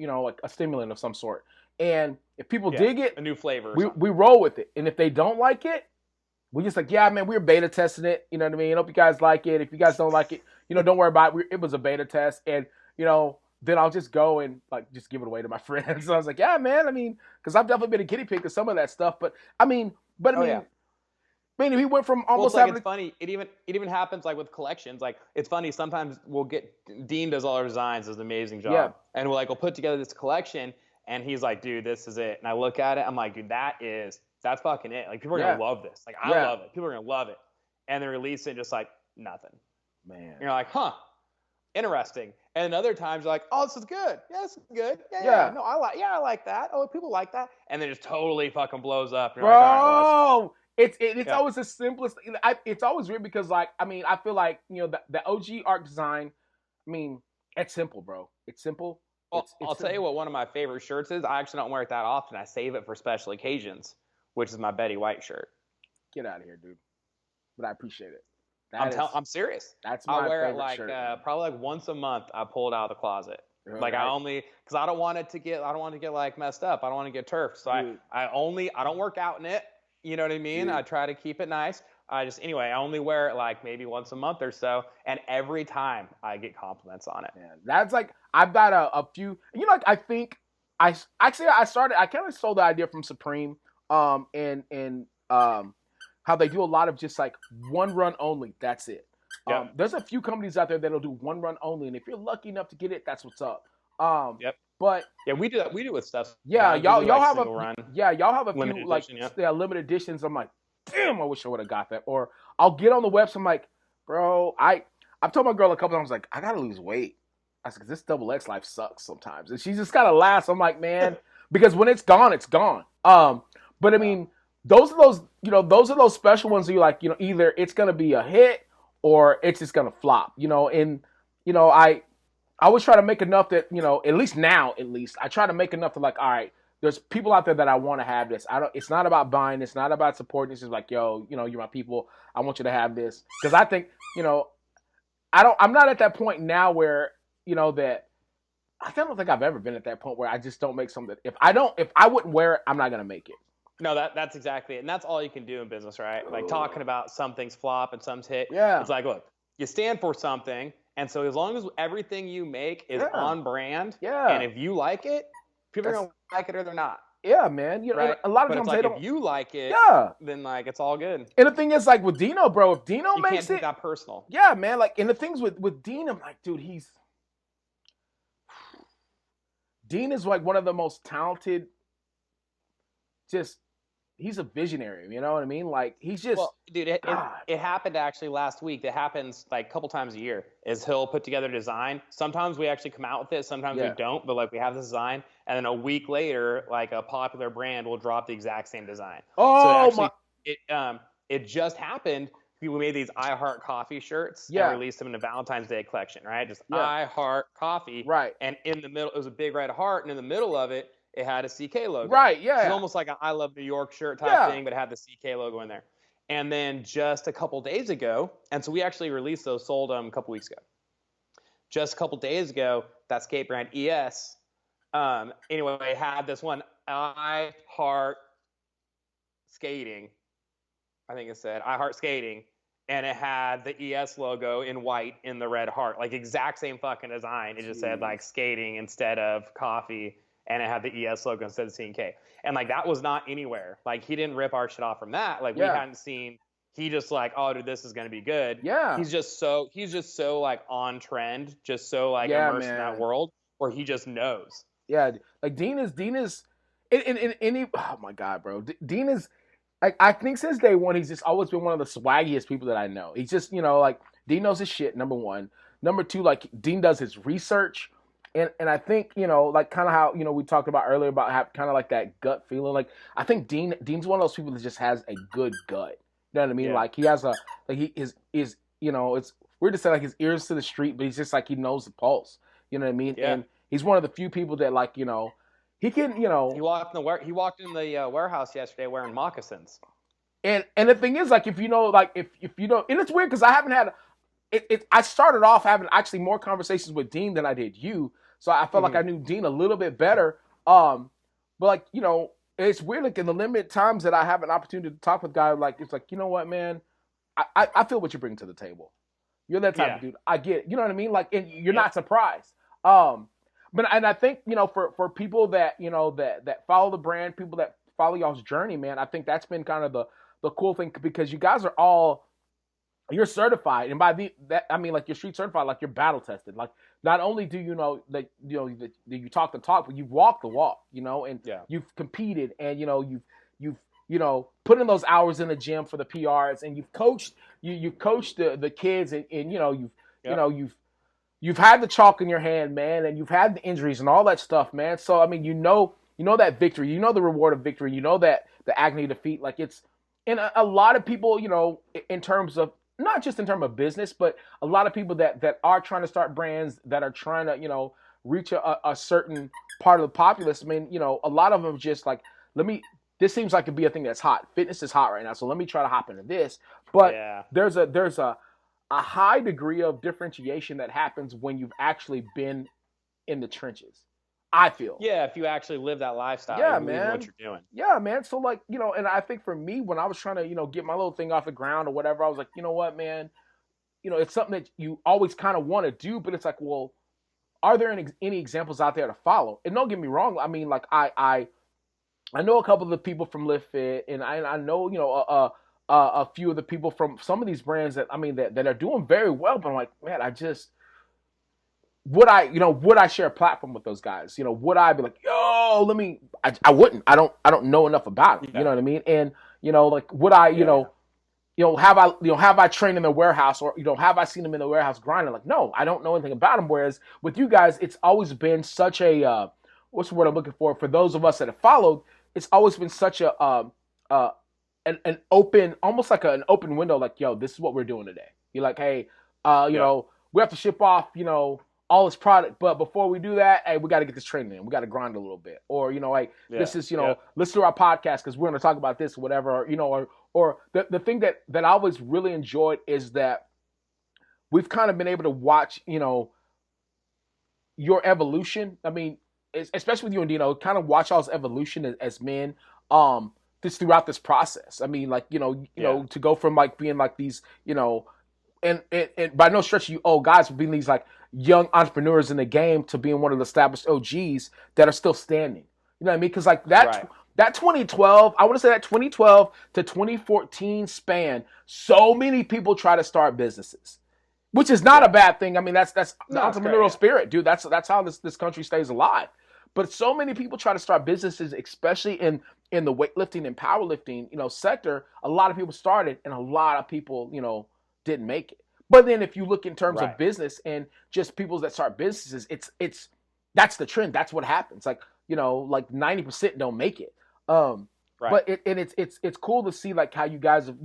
like a stimulant of some sort, and if people dig it, a new flavor, we roll with it, and if they don't like it, we just like, yeah, man, we're beta testing it. You know what I mean? I hope you guys like it. If you guys don't like it, don't worry about it. It was a beta test, and then I'll just go and like just give it away to my friends. So I was like, yeah, man. I mean, because I've definitely been a guinea pig to some of that stuff. But I mean, he went from almost having. It's funny. It even happens like with collections. Like, it's funny. Sometimes Dean does all our designs, does an amazing job, and we'll put together this collection, and he's like, dude, this is it. And I look at it, I'm like, dude, that's fucking it. Like, people are gonna love this. Like, I love it. People are gonna love it. And they release it, just like nothing. Man, and you're like, huh. Interesting. And other times you're like, oh, this is good. Yeah, this is good. Yeah. No, I like that. Oh, people like that. And then it just totally fucking blows up. And you're like, all right, it's always the simplest. It's always weird because, like, I mean, I feel like, the OG art design, I mean, it's simple, bro. It's simple. Well, I'll tell you what one of my favorite shirts is. I actually don't wear it that often. I save it for special occasions, which is my Betty White shirt. Get out of here, dude. But I appreciate it. I'm serious. That's my I wear favorite it like shirt, probably like once a month. I pull it out of the closet. Like, because I don't want it to get like messed up. I don't want to get turfed. So I don't work out in it. You know what I mean? Dude. I try to keep it nice. I only wear it like maybe once a month or so, and every time I get compliments on it. Yeah, that's like, I've got a few. Like, I think I kind of stole the idea from Supreme, and how they do a lot of just like one run only. That's it. Yep. There's a few companies out there that'll do one run only, and if you're lucky enough to get it, that's what's up. Yep. But we do that. We do with stuff. Yeah, y'all have y'all have a few limited like edition, limited editions. I'm like, damn, I wish I would have got that. Or I'll get on the website. I'm like, bro, I've told my girl a couple times, like, I gotta lose weight. I said, this XX life sucks sometimes, and she just kind of laughs. I'm like, man, because when it's gone, it's gone. But I mean. Those are those special ones that you're like, either it's going to be a hit or it's just going to flop, and, I always try to make enough that, at least I try to make enough to like, all right, there's people out there that I want to have this. It's not about buying. It's not about supporting. It's just like, yo, you're my people. I want you to have this. Cause I think, I'm not at that point now where, that I don't think I've ever been at that point where I just don't make something. If I wouldn't wear it, I'm not going to make it. No, that's exactly it. And that's all you can do in business, right? Like, talking about some things flop and some's hit. Yeah. It's like, look, you stand for something. And so as long as everything you make is on brand, and if you like it, people are going to like it or they're not. Yeah, man. Right? A lot of times like, they don't. If you like it, then like it's all good. And the thing is, like with Dino, bro, if Dino you makes can't take that personal. Yeah, man. Like, and the things with Dean, I'm like, dude, Dean is like one of the most talented, he's a visionary, you know what I mean? Like, he's just... Well, dude, it happened actually last week. That happens like a couple times a year, is he'll put together a design. Sometimes we actually come out with it. Sometimes we don't, but like we have the design. And then a week later, like a popular brand will drop the exact same design. Oh, so it just happened we made these I Heart Coffee shirts Yeah. and released them in a Valentine's Day collection, right? Just Yeah. I Heart Coffee. Right. And in the middle, it was a big red heart, and in the middle of it, it had a CK logo. Right, yeah. So it's almost like an I Love New York shirt type thing, but it had the CK logo in there. And then just a couple days ago, and so we actually released those, sold them a couple weeks ago. Just a couple days ago, that skate brand ES, anyway, had this one, I Heart Skating. I think it said I Heart Skating, and it had the ES logo in white in the red heart, like exact same fucking design. It just said like skating instead of coffee, and it had the ES logo instead of CK. And like that was not anywhere. Like he didn't rip our shit off from that. Like we hadn't seen. He just like, oh, dude, this is gonna be good. Yeah. He's just so like on trend, just so like immersed in that world where he just knows. Yeah, like Dean is in any. Oh my god, bro, Dean is. Like, I think since day one, he's just always been one of the swaggiest people that I know. He's just, like, Dean knows his shit, number one. Number two, like, Dean does his research. And I think, like, kind of how, we talked about earlier about kind of like that gut feeling. Like, I think Dean's one of those people that just has a good gut. You know what I mean? Yeah. Like, he has it's weird to say, like, his ears to the street, but he's just, like, he knows the pulse. You know what I mean? Yeah. And he's one of the few people that, like, he can, He walked in the warehouse yesterday wearing moccasins. And the thing is, like, if you know, and it's weird because I haven't had, I started off having actually more conversations with Dean than I did you, so I felt like I knew Dean a little bit better. But like, it's weird, like in the limited times that I have an opportunity to talk with guys, like it's like, you know what, man, I feel what you bring to the table. You're that type of dude. I get it. You know what I mean? Like, and you're not surprised. But I think, for people that, that follow the brand, people that follow y'all's journey, man, I think that's been kind of the cool thing because you guys are all, you're certified. And by that, I mean, like, you're street certified, like you're battle tested. Like, not only do you talk the talk, but you've walked the walk, and you've competed and, you've put in those hours in the gym for the PRs and you've coached, you've coached the kids and you've had the chalk in your hand, man, and you've had the injuries and all that stuff, man. So, I mean, you know that victory. You know the reward of victory. You know that the agony of defeat. Like, it's – and a lot of people, in terms of – not just in terms of business, but a lot of people that are trying to start brands, that are trying to, reach a certain part of the populace. I mean, a lot of them just like, this seems like it'd be a thing that's hot. Fitness is hot right now, so let me try to hop into this. But there's a high degree of differentiation that happens when you've actually been in the trenches, I feel. Yeah, if you actually live that lifestyle, yeah, you man, know what you're doing. Yeah, man. So, like, and I think for me, when I was trying to, get my little thing off the ground or whatever, I was like, you know what, man, it's something that you always kind of want to do, but it's like, well, are there any examples out there to follow? And don't get me wrong, I mean, like, I know a couple of the people from Lift Fit, and I know, a few of the people from some of these brands that are doing very well, but I'm like, man, would I share a platform with those guys? Would I be like, yo, I wouldn't. I don't know enough about it. You know what I mean? And like, would I, have I trained in the warehouse, or have I seen them in the warehouse grinding? Like, no, I don't know anything about them. Whereas with you guys, it's always been such a what's the word I'm looking for? For those of us that have followed, it's always been such an open, almost like an open window, like, yo, this is what we're doing today. You're like, hey, we have to ship off, all this product, but before we do that, hey, we got to get this training in. We got to grind a little bit, or hey, this is, listen to our podcast because we're going to talk about this, or whatever, or the thing that I always really enjoyed is that we've kind of been able to watch, your evolution. I mean, especially with you and Dino, kind of watch y'all's evolution as men. Just throughout this process. I mean, like, to go from like being like these, and by no stretch you guys being these like young entrepreneurs in the game to being one of the established OGs that are still standing. You know what I mean? Because like that 2012, I want to say that 2012 to 2014 span, so many people try to start businesses, which is not a bad thing. I mean, that's the entrepreneurial spirit, dude. That's how this country stays alive. But so many people try to start businesses, especially in the weightlifting and powerlifting, sector. A lot of people started, and a lot of people, didn't make it. But then if you look in terms of business and just people that start businesses, it's that's the trend. That's what happens. Like, like 90% don't make it. But it's cool to see like how you guys have,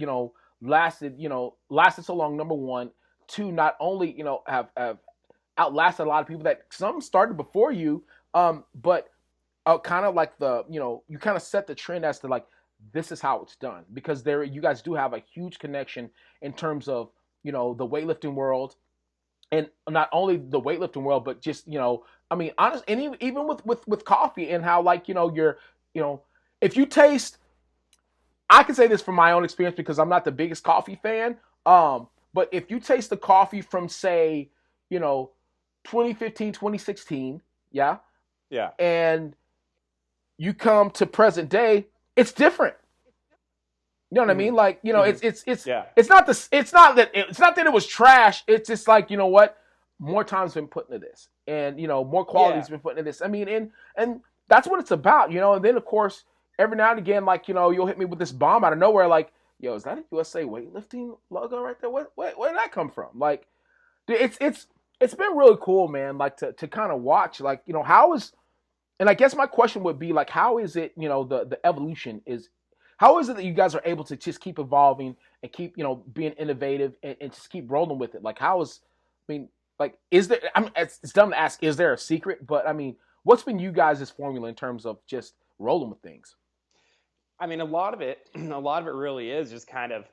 lasted so long. Number one, two, not only have outlasted a lot of people that some started before you, but kind of like you kind of set the trend as to like this is how it's done because you guys do have a huge connection in terms of the weightlifting world, and not only the weightlifting world, but just I mean, honest, and even with coffee and how like you're if you taste, I can say this from my own experience because I'm not the biggest coffee fan, but if you taste the coffee from say 2015, 2016, yeah, Yeah. and you come to present day, it's different. You know what I mean? Like, Yeah. it's not that it was trash. It's just like, what? More time's been put into this. And, more quality's been put into this. I mean, and that's what it's about, and then of course, every now and again, like, you'll hit me with this bomb out of nowhere, like, yo, is that a USA weightlifting logo right there? Where did that come from? Like, it's been really cool, man, like to kind of watch, like, and I guess my question would be like, how is it, the evolution is, how is it that you guys are able to just keep evolving and keep, being innovative and just keep rolling with it? Like, I mean, like, is there, I mean, it's dumb to ask, is there a secret? But I mean, what's been you guys' formula in terms of just rolling with things? I mean, a lot of it really is just kind of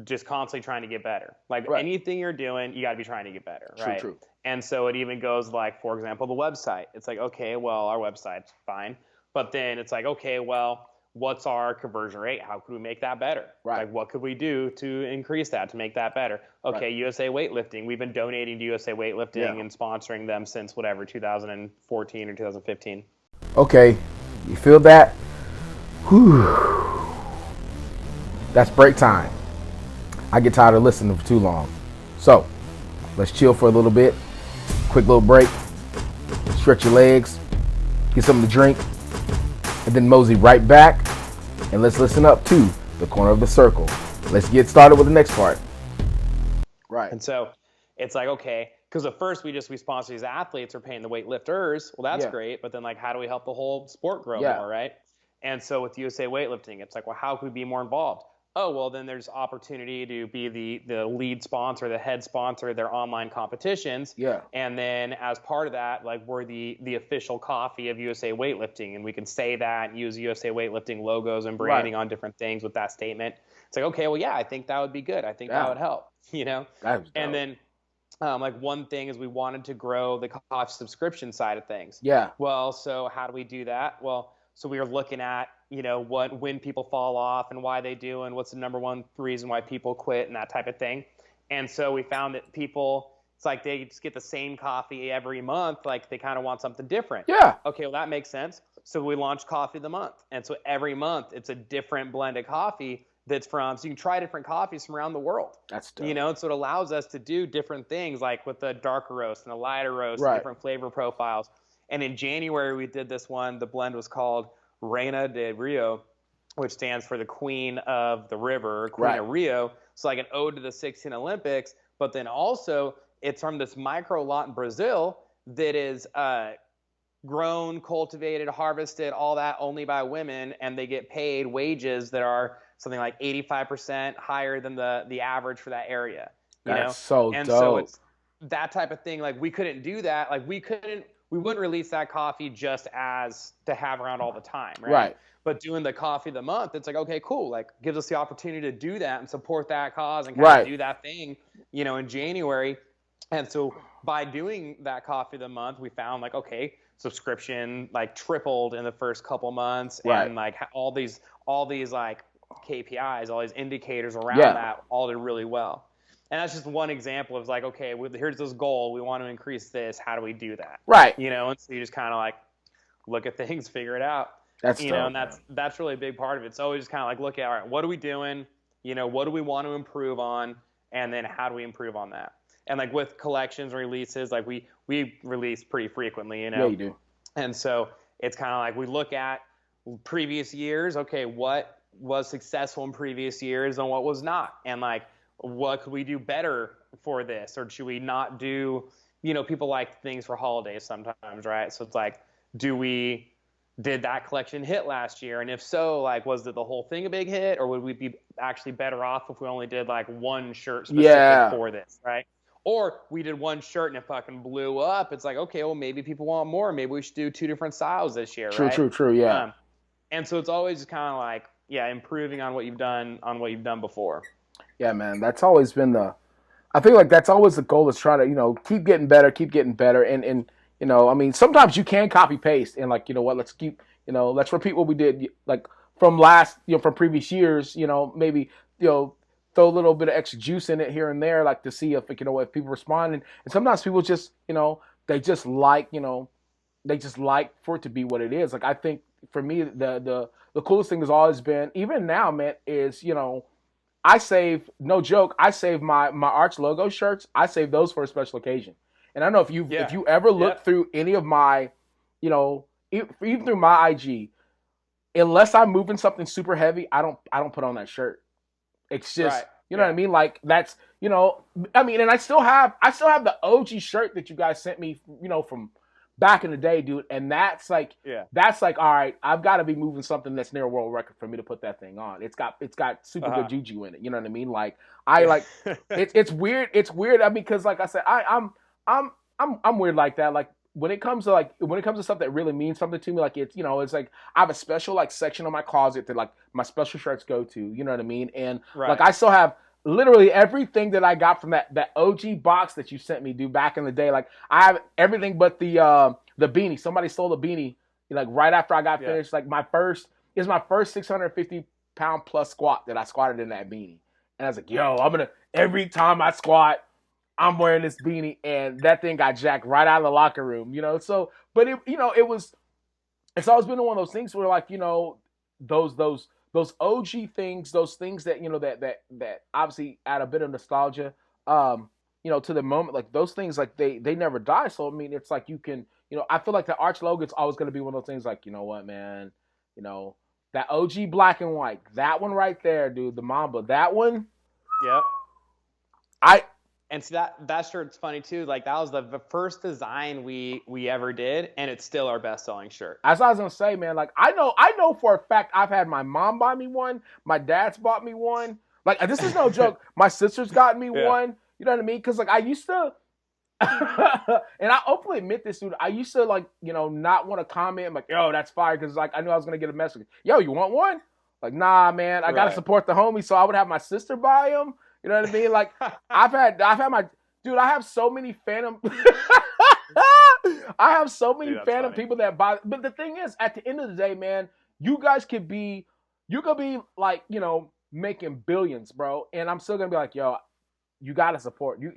just constantly trying to get better. Like Right. anything you're doing, you got to be trying to get better, True, right? true. And so it even goes like, for example, the website. It's like, okay, well, our website's fine, but then it's like, okay, well, what's our conversion rate? How could we make that better? Right. Like, what could we do to increase that, to make that better? Okay, Right. USA Weightlifting. We've been donating to USA Weightlifting Yeah. and sponsoring them since whatever, 2014 or 2015. Okay, you feel that? Whew. That's break time. I get tired of listening for too long. So, let's chill for a little bit. Quick little break. Stretch your legs. Get something to drink. And then mosey right back. And let's listen up to the corner of the circle. Let's get started with the next part. Right. And so it's like, okay, because at first we sponsor these athletes, we're paying the weightlifters. Well, that's great. But then like, how do we help the whole sport grow more, right? And so with USA Weightlifting, it's like, well, how could we be more involved? Oh, well, then there's opportunity to be the lead sponsor, the head sponsor of their online competitions. Yeah. And then as part of that, like we're the official coffee of USA Weightlifting, and we can say that and use USA Weightlifting logos and branding on different things with that statement. It's like, okay, well, yeah, I think that would be good. I think that would help, And then like one thing is we wanted to grow the coffee subscription side of things. Yeah. Well, so how do we do that? Well, so we were looking at, when people fall off and why they do and what's the number one reason why people quit and that type of thing. And so we found that people, it's like they just get the same coffee every month. Like they kind of want something different. Yeah. Okay, well, that makes sense. So we launched Coffee of the Month. And so every month it's a different blend of coffee so you can try different coffees from around the world. That's dope. And so it allows us to do different things like with the darker roast and the lighter roast and different flavor profiles. And in January, we did this one. The blend was called Reina de Rio, which stands for the Queen of the River, Queen of Rio. So like an ode to the 16 Olympics. But then also it's from this micro lot in Brazil that is grown, cultivated, harvested, all that only by women. And they get paid wages that are something like 85% higher than the average for that area. That's so and dope. So it's that type of thing. Like we couldn't do that. Like we wouldn't release that coffee just as to have around all the time, right? But doing the Coffee of the Month, it's like, okay, cool. Like gives us the opportunity to do that and support that cause and kind of do that thing, in January. And so by doing that Coffee of the Month, we found like, okay, subscription like tripled in the first couple months, and like all these like KPIs, all these indicators around that all did really well. And that's just one example of like, okay, here's this goal. We want to increase this. How do we do that? Right. And so you just kind of like look at things, figure it out. That's dope, and that's really a big part of it. It's always just kind of like look at, all right, what are we doing? What do we want to improve on? And then how do we improve on that? And like with collections and releases, like we release pretty frequently, Yeah, you do. And so it's kind of like we look at previous years. Okay, what was successful in previous years and what was not? And like, what could we do better for this? Or should we not do, people like things for holidays sometimes, right? So it's like, do we did that collection hit last year? And if so, like, was it the whole thing a big hit, or would we be actually better off if we only did like one shirt specific Yeah. for this, right? Or we did one shirt and it fucking blew up. It's like, okay, well, maybe people want more. Maybe we should do 2 different styles this year, True, right? true, true. Yeah. And so it's always kind of like, yeah, improving on what you've done before. Yeah, man. That's always been I feel like that's always the goal, is try to, keep getting better, and I mean, sometimes you can copy paste and, like, let's keep, let's repeat what we did, like, from from previous years, maybe, throw a little bit of extra juice in it here and there, like, to see if, like, if people respond. And sometimes people just, they just like, for it to be what it is. Like, I think for me, the coolest thing has always been, even now, man, is, I save, no joke, I save my Arch logo shirts. I save those for a special occasion. And I don't know if you ever look through any of my, even through my IG, unless I'm moving something super heavy, I don't put on that shirt. It's just, you know what I mean? Like, that's, I mean, and I still have the OG shirt that you guys sent me, from back in the day, dude. And that's like, all right, I've got to be moving something that's near a world record for me to put that thing on. It's got super good juju in it. You know what I mean? Like, it's weird. It's weird. I mean, because, like I said, I'm weird like that. Like, when it comes to stuff that really means something to me, like, it's, it's like I have a special, like, section of my closet that, like, my special shirts go to. You know what I mean? And like, I still have literally everything that I got from that OG box that you sent me, dude, back in the day. Like, I have everything but the beanie. Somebody stole the beanie, like, right after I got finished. Like, my first 650-pound plus squat that I squatted in that beanie. And I was like, yo, every time I squat, I'm wearing this beanie, and that thing got jacked right out of the locker room, So, but it's always been one of those things where, like, those OG things, those things that, that obviously add a bit of nostalgia, to the moment, like, those things, like, they never die. So, I mean, it's like, you can, I feel like the Arch logo is always going to be one of those things, like, you know what, man, that OG black and white, that one right there, dude, the Mamba, that one. Yep. And so that shirt's funny too. Like, that was the first design we ever did, and it's still our best selling shirt. As I was gonna say, man, like, I know for a fact I've had my mom buy me one, my dad's bought me one. Like, this is no joke. My sister's got me one. You know what I mean? Because, like, I used to, and I openly admit this, dude. I used to, like, not want to comment. I'm like, yo, that's fire, because, like, I knew I was gonna get a message. Yo, you want one? Like, nah, man, I gotta support the homie. So I would have my sister buy them. You know what I mean? Like, I've had my dude. I have so many Phantom. I have so many Phantom people that buy. But the thing is, at the end of the day, man, you could be like, making billions, bro. And I'm still gonna be like, yo, you gotta support you.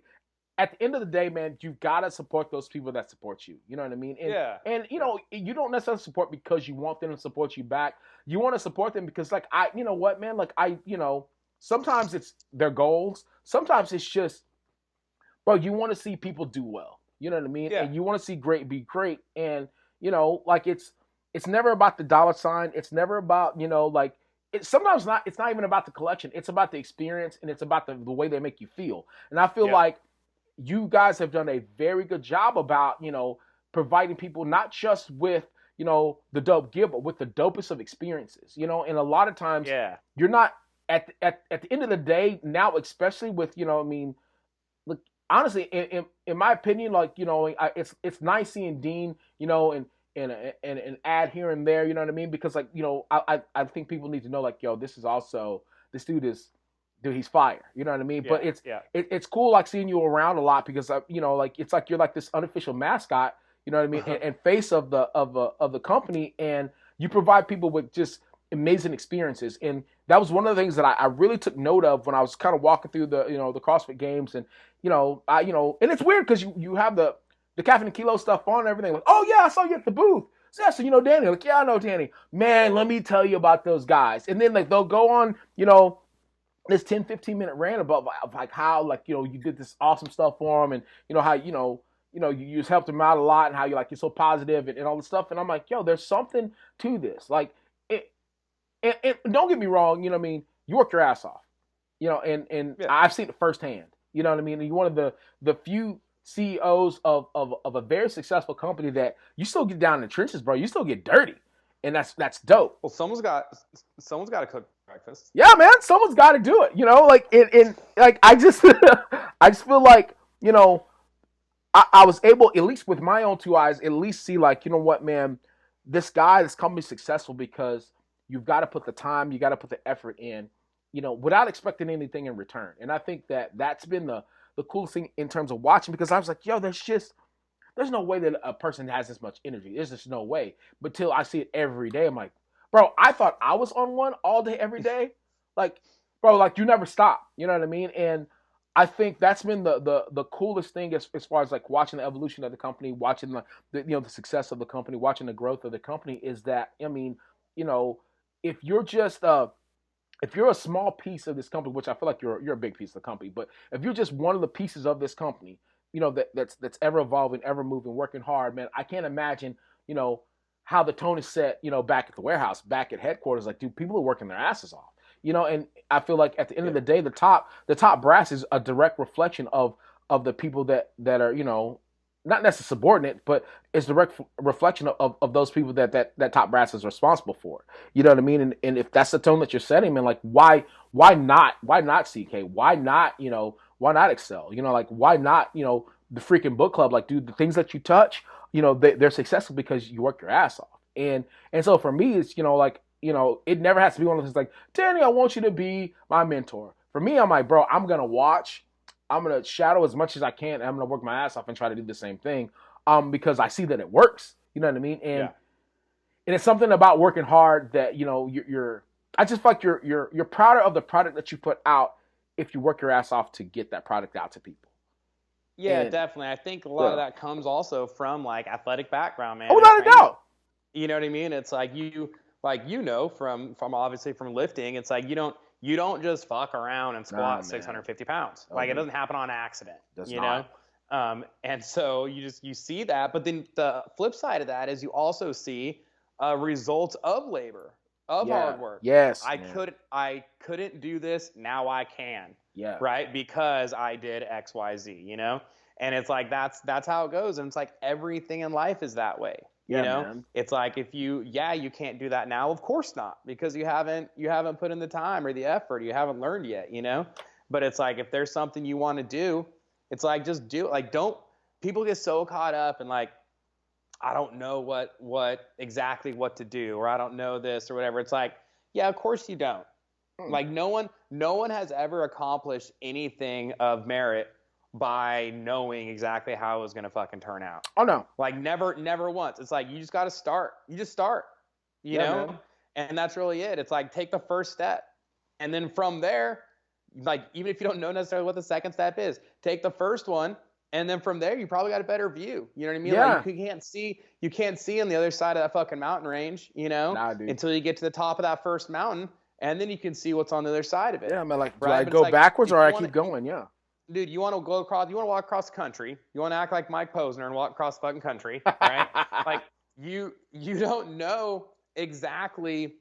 At the end of the day, man, you've gotta support those people that support you. You know what I mean? And you don't necessarily support because you want them to support you back. You want to support them because, like, you know what, man? Like, sometimes it's their goals. Sometimes it's just, bro, you want to see people do well. You know what I mean? Yeah. And you want to see great be great. And, like, it's never about the dollar sign. It's never about, like, it's not even about the collection. It's about the experience, and it's about the way they make you feel. And I feel like you guys have done a very good job about, providing people not just with, the dope gear, but with the dopest of experiences, and a lot of times you're not, at the end of the day now, especially with, I mean, look, honestly, in my opinion, like, it's nice seeing Dean, and an ad here and there, you know what I mean? Because, like, I think people need to know, like, yo, this dude, he's fire, you know what I mean? But it's cool, like, seeing you around a lot, because, like, it's like you're like this unofficial mascot, you know what I mean, and face of the company, and you provide people with just amazing experiences. And that was one of the things that I really took note of when I was kind of walking through the the CrossFit Games, and and it's weird because you have the Caffeine and Kilo stuff on and everything. Like, oh yeah, I saw you at the booth. So Danny. Like, yeah, I know Danny. Man, let me tell you about those guys. And then, like, they'll go on, this 10-15 minute rant about, like, how, like, you did this awesome stuff for them, and how you just helped them out a lot, and how you're so positive, and all this stuff. And I'm like, yo, there's something to this. Like, and don't get me wrong, I mean, you work your ass off, and I've seen it firsthand. You know what I mean? And you're one of the few CEOs of a very successful company that you still get down in the trenches, bro. You still get dirty. and that's dope. Well, someone's got to cook breakfast. Yeah, man, someone's got to do it. Like in like I just I just feel like I was able, at least with my own two eyes, at least see like, what, man, this company's successful because you've got to put the time, you got to put the effort in, without expecting anything in return. And I think that that's been the coolest thing in terms of watching, because I was like, yo, there's no way that a person has this much energy. There's just no way. But till I see it every day, I'm like, bro, I thought I was on one all day, every day. Like, bro, like you never stop. You know what I mean? And I think that's been the coolest thing as far as like watching the evolution of the company, watching the success of the company, watching the growth of the company, is that, I mean, if you're just if you're a small piece of this company, which I feel like you're a big piece of the company, but if you're just one of the pieces of this company, that's ever evolving, ever moving, working hard, man, I can't imagine, how the tone is set, back at the warehouse, back at headquarters. Like, dude, people are working their asses off. And I feel like at the end of the day, the top brass is a direct reflection of the people that are, not necessarily subordinate, but it's direct reflection of those people that top brass is responsible for. You know what I mean? And if that's the tone that you're setting, man, like why not CK? Why not, why not Excel? Like why not, the freaking book club? Like, dude, the things that you touch, they're successful because you work your ass off. And so for me, it's, like, it never has to be one of those things like, Danny, I want you to be my mentor. For me, I'm like, bro, I'm going to watch. I'm going to shadow as much as I can. And I'm going to work my ass off and try to do the same thing because I see that it works. You know what I mean? And it's something about working hard that, you're I just feel like you're prouder of the product that you put out if you work your ass off to get that product out to people. Yeah, definitely. I think a lot of that comes also from like athletic background, man. Oh, without a doubt. You know what I mean? It's like from obviously from lifting, it's like you don't just fuck around and squat 650 pounds. Like it doesn't happen on accident. Does not. And so you see that, but then the flip side of that is you also see results of labor, of hard work. Yes. I couldn't do this, now I can. Yeah. Right? Because I did XYZ, And it's like that's how it goes. And it's like everything in life is that way. Man. It's like if you can't do that now, of course not, because you haven't put in the time or the effort, you haven't learned yet, But it's like if there's something you want to do, it's like just do it. Like people get so caught up in like, I don't know what exactly what to do, or I don't know this or whatever. It's like, yeah, of course you don't. Like no one has ever accomplished anything of merit by knowing exactly how it was going to fucking turn out. Oh no. Like never once. It's like, you just got to start. You just start, you know? Man. And that's really it. It's like, take the first step. And then from there, like, even if you don't know necessarily what the second step is, take the first one. And then from there, you probably got a better view. You know what I mean? Yeah. Like you can't see on the other side of that fucking mountain range, until you get to the top of that first mountain. And then you can see what's on the other side of it. Yeah, man, like, do I go backwards or I keep going? Yeah. Dude, you want to walk across the country. You want to act like Mike Posner and walk across the fucking country, right? Like, you don't know exactly.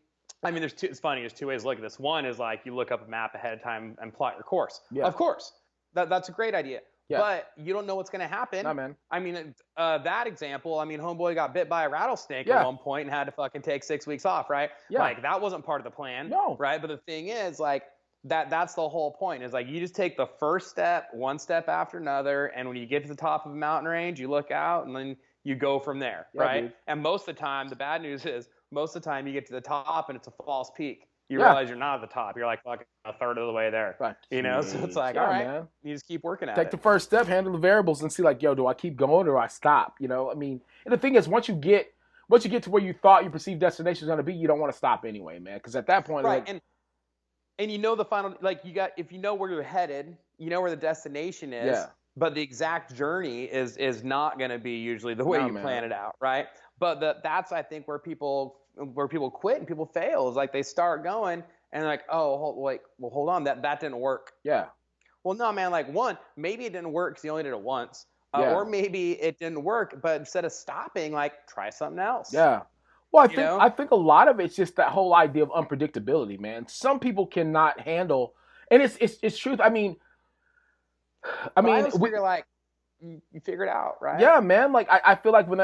I mean, it's funny. There's two ways to look at this. One is like, you look up a map ahead of time and plot your course. Yeah. Of course. That's a great idea. Yeah. But you don't know what's going to happen. Nah, man. I mean, that example, homeboy got bit by a rattlesnake at one point and had to fucking take 6 weeks off, right? Yeah. Like, that wasn't part of the plan. No. Right? But the thing is, like, that's the whole point, is like, you just take the first step, one step after another, and when you get to the top of a mountain range, you look out, and then you go from there, right? Dude. And most of the time, the bad news is, most of the time you get to the top and it's a false peak. You realize you're not at the top. You're like fucking a third of the way there. Right. So it's like, all right, man. You just keep working at it. Take the first step, handle the variables, and see like, yo, do I keep going or do I stop? I mean, and the thing is, once you get to where you thought your perceived destination is going to be, you don't want to stop anyway, man. Because at that point, right, like, and the final, like, if you know where you're headed, you know where the destination is. Yeah. But the exact journey is not going to be usually the way you plan it out, right? But that's, I think, where people quit and people fail, is like they start going and they're like, oh, hold on, that didn't work. Yeah. Well, no, man, like, one, maybe it didn't work because you only did it once. Or maybe it didn't work, but instead of stopping, like, try something else. Yeah. Well, I think a lot of it's just that whole idea of unpredictability, man. Some people cannot handle, and it's truth. I mean, I figure, like, you figure it out, right? Yeah, man. Like I feel like when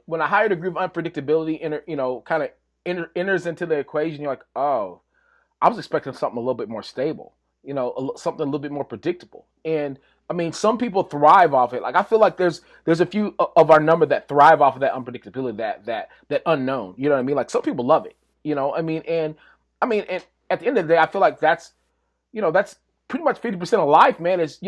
when a higher degree of unpredictability kind of enters into the equation, you're like, oh, I was expecting something a little bit more stable, something a little bit more predictable. And I mean, some people thrive off it. Like I feel like there's a few of our number that thrive off of that unpredictability, that unknown. You know what I mean? Like some people love it. And at the end of the day, I feel like that's pretty much 50% of life, man. Is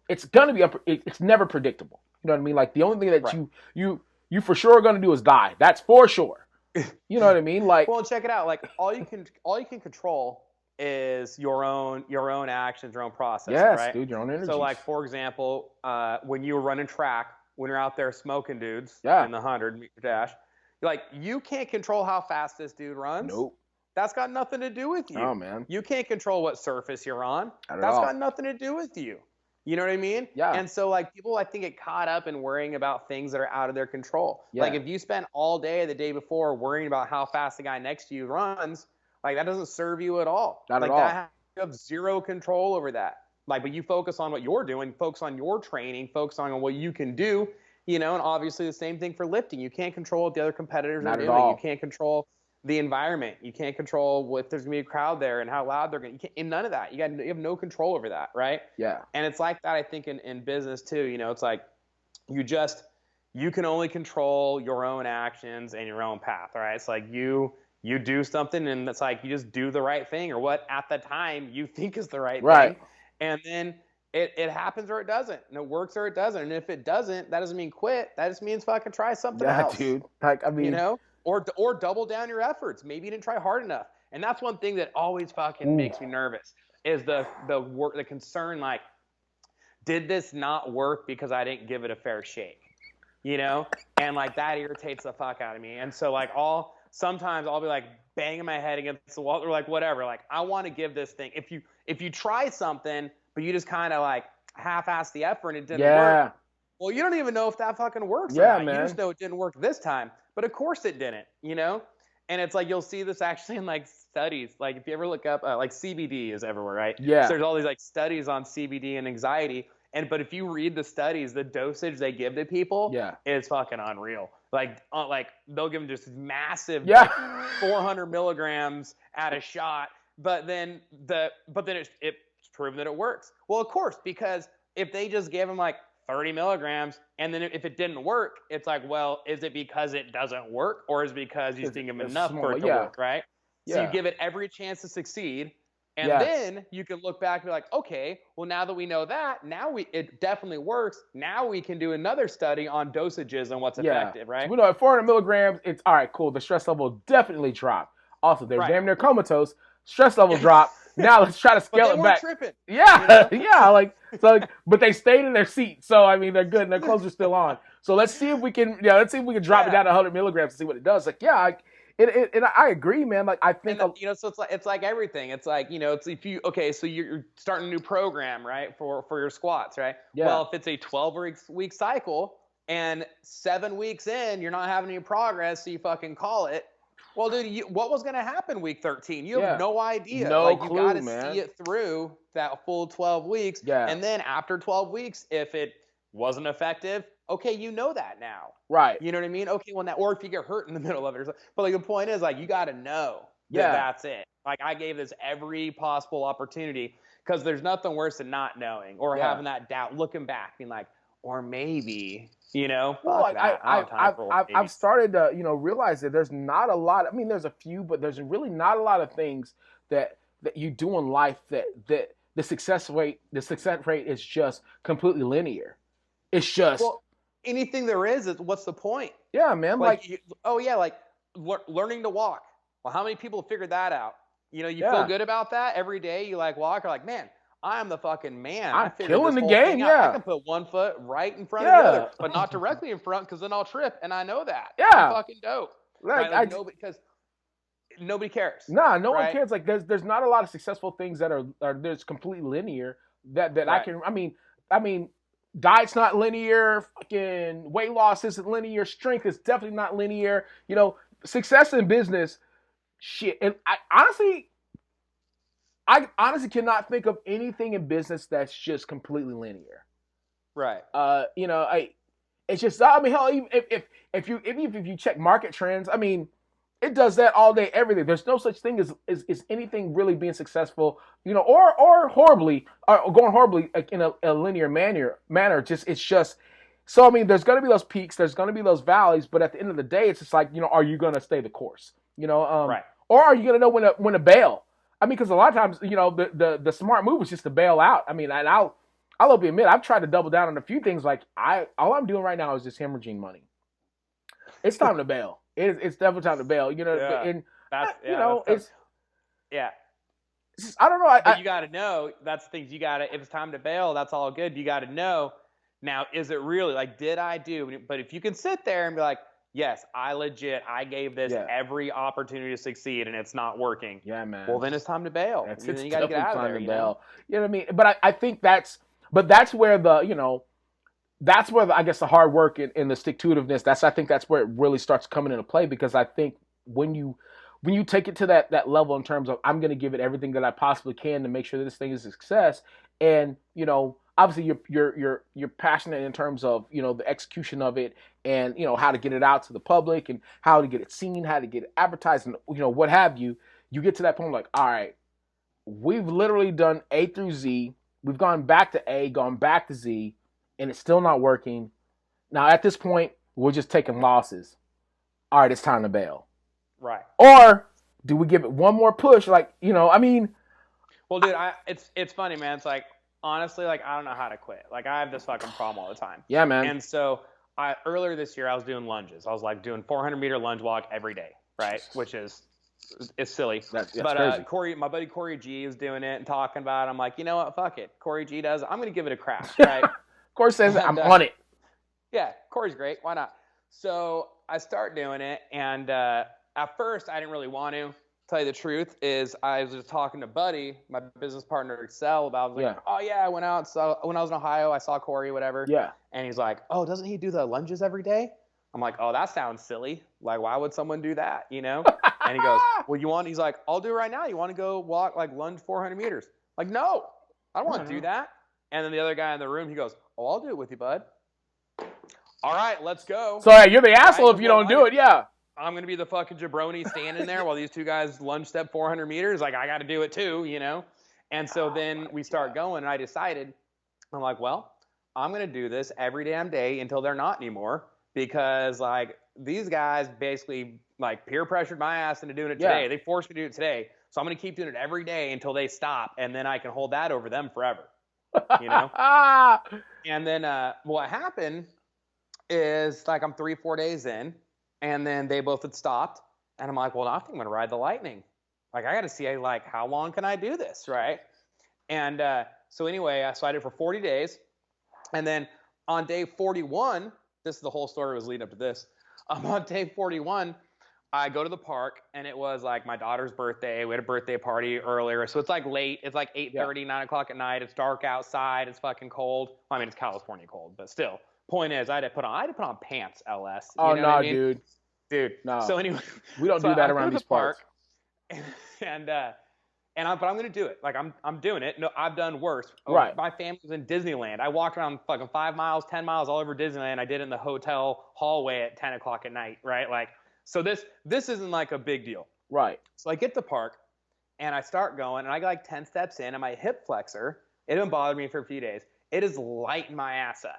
it's gonna be it's never predictable. You know what I mean? Like the only thing that Right. you for sure are gonna do is die. That's for sure. You know what I mean? Like, well, check it out. Like all you can control is your own actions, your own process, yes, right? dude, your own energy. So, like for example, when you were running track, when you're out there smoking dudes Yeah. in the 100-meter dash, like you can't control how fast this dude runs. Nope. That's got nothing to do with you. Oh man. You can't control what surface you're on. Not at That's all. got nothing to do with you. You know what I mean? Yeah. And so like people I think get caught up in worrying about things that are out of their control. Yeah. Like if you spend all day the day before worrying about how fast the guy next to you runs, like that doesn't serve you at all. Not like at all. You have zero control over that. Like, but you focus on what you're doing, focus on your training, focus on what you can do, and obviously the same thing for lifting. You can't control what the other competitors Not are at doing. all. You can't control the environment. You can't control if there's gonna be a crowd there and how loud they're gonna. In none of that. You have no control over that, right? Yeah. And it's like that, I think, in business too. It's like you can only control your own actions and your own path, right? It's like you do something and it's like you just do the right thing or what at the time you think is the right thing, and then it happens or it doesn't, and it works or it doesn't. And if it doesn't, that doesn't mean quit. That just means fucking try something else. Yeah, dude. Like I mean, or double down your efforts. Maybe you didn't try hard enough. And that's one thing that always fucking makes me nervous is the concern, like, did this not work because I didn't give it a fair shake? And like that irritates the fuck out of me. And so like sometimes I'll be like banging my head against the wall or like whatever. Like I want to give this thing. If you try something, but you just kind of like half-ass the effort and it didn't work. Well, you don't even know if that fucking works or not. Man. You just know it didn't work this time. But of course it didn't, And it's like you'll see this actually in like studies. Like if you ever look up like CBD is everywhere, right? Yeah. So there's all these like studies on CBD and anxiety. But if you read the studies, the dosage they give to people is fucking unreal. Like they'll give them just massive 400 milligrams at a shot, but then it's proven that it works. Well, of course, because if they just gave them like 30 milligrams and then if it didn't work, it's like, well, is it because it doesn't work or is it because you think of enough for it to work, right? So you give it every chance to succeed. And then you can look back and be like, okay, well, now that we know that, it definitely works. Now we can do another study on dosages and what's effective, right? So we know at 400 milligrams, it's all right, cool. The stress level definitely dropped. Also, they're damn near comatose. Stress level dropped. Now let's try to scale it back. Tripping, but they stayed in their seat. So I mean, they're good and their clothes are still on. So let's see if we can, drop it down to 100 milligrams to see what it does. Like, I agree, man. Like I think, so it's like everything. It's like it's so you're starting a new program, right, for your squats, right? Yeah. Well, if it's a 12-week cycle and 7 weeks in you're not having any progress, so you fucking call it. Well, dude, what was gonna happen week 13? You have no idea. No clue, you gotta man. see it through that full 12 weeks. Yeah. And then after 12 weeks, if it wasn't effective, okay, you know that now. Right. You know what I mean? Okay, well now, or if you get hurt in the middle of it, but like the point is, like you got to know that that's it. Like I gave this every possible opportunity because there's nothing worse than not knowing or having that doubt, looking back, being like, or maybe, Well, I've started to realize that there's not a lot. I mean, there's a few, but there's really not a lot of things that you do in life that the success rate is just completely linear. It's just anything there is what's the point? Yeah, man. Learning to walk. Well, how many people figured that out? You feel good about that every day. You like walk. Or like, man, I'm the fucking man. I'm killing the game. Yeah, I can put one foot right in front of the other, but not directly in front because then I'll trip, and I know that. Yeah, I'm fucking dope. Because nobody cares. Nah, no one cares. Like there's not a lot of successful things that are there's completely linear that I can. I mean. Diet's not linear. Fucking weight loss isn't linear. Strength is definitely not linear. Success in business, shit. And I honestly cannot think of anything in business that's just completely linear. Right. You know, it's just, I mean, hell, even if you check market trends, I mean, it does that all day, every day. There's no such thing as anything really being successful, you know, or horribly, or going horribly like, in a linear manner. Just it's just so. I mean, there's going to be those peaks, there's going to be those valleys, but at the end of the day, it's just like, you know, are you going to stay the course, you know, Right. or are you going to know when to bail? I mean, because a lot of times, you know, the smart move is just to bail out. I mean, and I'll be admit, I've tried to double down on a few things. Like all I'm doing right now is just hemorrhaging money. It's time to bail. It's definitely time to bail. You know, Yeah. and That's you know, that's yeah. it's just, I don't know. But you got to know, that's things you got to, if it's time to bail, that's all good. You got to know, now, is it really, like, did I do? But if you can sit there and be like, yes, I gave this every opportunity to succeed and it's not working. Yeah, man. Well, then it's time to bail. It's then you got to get out of there. You know what I mean? But I think that's where I guess the hard work and the stick to itiveness, I think that's where it really starts coming into play, because I think when you take it to that level in terms of, I'm going to give it everything that I possibly can to make sure that this thing is a success, and you know, obviously you're passionate in terms of, you know, the execution of it, and you know, how to get it out to the public and how to get it seen, how to get it advertised, and you know, what have you. You get to that point like, all right, we've literally done A through Z. We've gone back to A, gone back to Z, and it's still not working. Now, at this point, we're just taking losses. All right, it's time to bail. Right. Or do we give it one more push? Like, you know, I mean. Well, dude, it's funny, man. It's like, honestly, like, I don't know how to quit. Like, I have this fucking problem all the time. Yeah, man. And so earlier this year, I was doing lunges. I was like doing 400-meter lunge walk every day, right? Which is, it's silly. That's but crazy. my buddy Corey G was doing it and talking about it. I'm like, you know what? Fuck it. Corey G does it. I'm going to give it a crack, right? Corey says I'm on it. Yeah, Corey's great. Why not? So I start doing it, and at first I didn't really want to. Tell you the truth is, I was just talking to Buddy, my business partner at EXCELL, about, I was like, oh yeah, I went out, so when I was in Ohio, I saw Corey, whatever. Yeah. And he's like, oh, doesn't he do the lunges every day? I'm like, oh, that sounds silly. Like, why would someone do that, you know? And he goes, well, he's like, I'll do it right now. You want to go walk, like, lunge 400 meters? Like, no, I don't want to do that. And then the other guy in the room, he goes, oh, I'll do it with you, bud. All right, let's go. So you're the asshole if you don't do it, yeah. I'm going to be the fucking jabroni standing there while these two guys lunge step 400 meters. Like, I got to do it too, you know? And so then we start going, and I decided, I'm like, well, I'm going to do this every damn day until they're not anymore, because, like, these guys basically, like, peer pressured my ass into doing it today. They forced me to do it today. So I'm going to keep doing it every day until they stop, and then I can hold that over them forever, you know? And then what happened is, like, I'm 3-4 days in, and then they both had stopped, and I'm like, well, I think I'm going to ride the lightning. Like, I got to see, like, how long can I do this, right? And so anyway, so I did it for 40 days, and then on day 41, this is the whole story was leading up to this. On day 41, I go to the park, and it was, like, my daughter's birthday. We had a birthday party earlier, so it's, like, late. It's, like, 8:30, 9 o'clock at night. It's dark outside. It's fucking cold. I mean, it's California cold, but still. Point is, I had to put on pants, LS. You know what I mean? Dude. No. So anyway, we don't do that around these parks. But I'm gonna do it. Like, I'm doing it. No, I've done worse. Right. My family was in Disneyland. I walked around fucking 5 miles, 10 miles all over Disneyland. I did it in the hotel hallway at 10 o'clock at night. Right. Like, so this isn't like a big deal. Right. So I get to the park, and I start going, and I got like 10 steps in, and my hip flexor, it didn't bother me for a few days. It is lighting my ass up.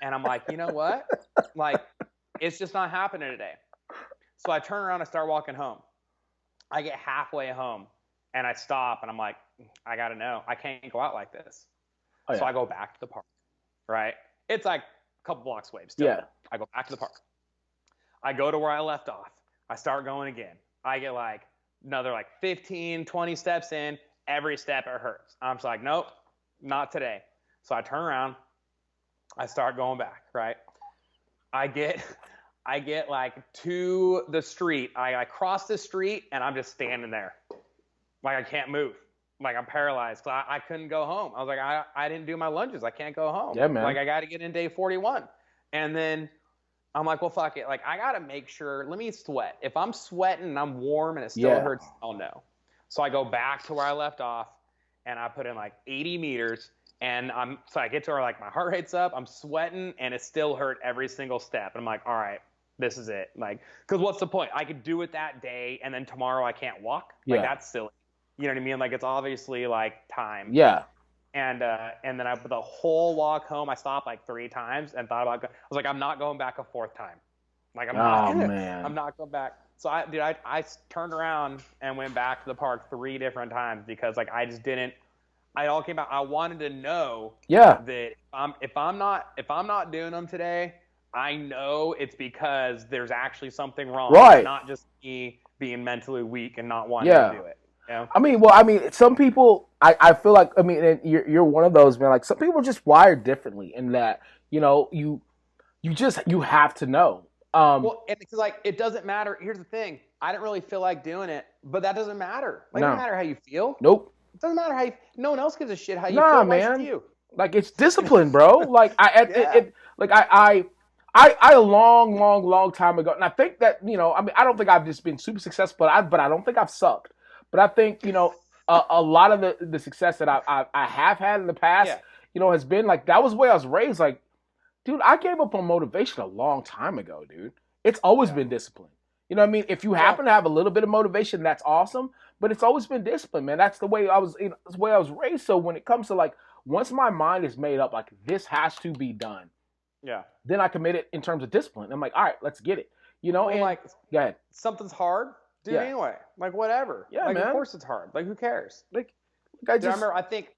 And I'm like, you know what? Like, it's just not happening today. So I turn around and start walking home. I get halfway home, and I stop, and I'm like, I got to know. I can't go out like this. Oh, yeah. So I go back to the park, right? It's like a couple blocks away still. Yeah. I go back to the park. I go to where I left off. I start going again. I get like another like 15, 20 steps in. Every step it hurts. I'm just like, nope, not today. So I turn around. I start going back, right? I get like to the street. I cross the street, and I'm just standing there. Like, I can't move. Like, I'm paralyzed. So I couldn't go home. I was like, I didn't do my lunges. I can't go home. Yeah, man. Like, I got to get in day 41. And then I'm like, well, fuck it. Like, I got to make sure. Let me sweat. If I'm sweating and I'm warm and it still hurts, I'll know. So I go back to where I left off, and I put in like 80 meters. And so I get to where like my heart rate's up, I'm sweating, and it still hurt every single step. And I'm like, all right, this is it. Like, because what's the point? I could do it that day, and then tomorrow I can't walk. Like, that's silly. You know what I mean? Like, it's obviously like time. Yeah. And then the whole walk home, I stopped like 3 times and thought about. I was like, I'm not going back a 4th time. Like, I'm not going back. So I turned around and went back to the park 3 different times because like I just didn't. I all came out. I wanted to know that if I'm not doing them today, I know it's because there's actually something wrong, right? Not just me being mentally weak and not wanting to do it. You know? I mean, some people, I feel like, I mean, and you're one of those, man. Like some people are just wired differently in that, you know, you have to know. Well, and it's like it doesn't matter. Here's the thing: I didn't really feel like doing it, but that doesn't matter. Like, it doesn't matter how you feel. Nope. It doesn't matter how you. No one else gives a shit how you feel. Man. You. Like it's discipline, bro. Like I a long time ago, and I think that, you know, I mean, I don't think I've just been super successful, but I don't think I've sucked. But I think, you know, a lot of the success that I have had in the past, you know, has been like, that was the way I was raised. Like, dude, I gave up on motivation a long time ago, dude. It's always been discipline. You know what I mean? If you happen to have a little bit of motivation, that's awesome. But it's always been discipline, man. That's the way I was. You know, that's the way I was raised. So when it comes to like, once my mind is made up, like this has to be done. Yeah. Then I commit it in terms of discipline. I'm like, all right, let's get it. You know, and like, go ahead. Something's hard. Do it anyway. Like, whatever. Yeah, like, man. Of course it's hard. Like, who cares? Like I remember. I think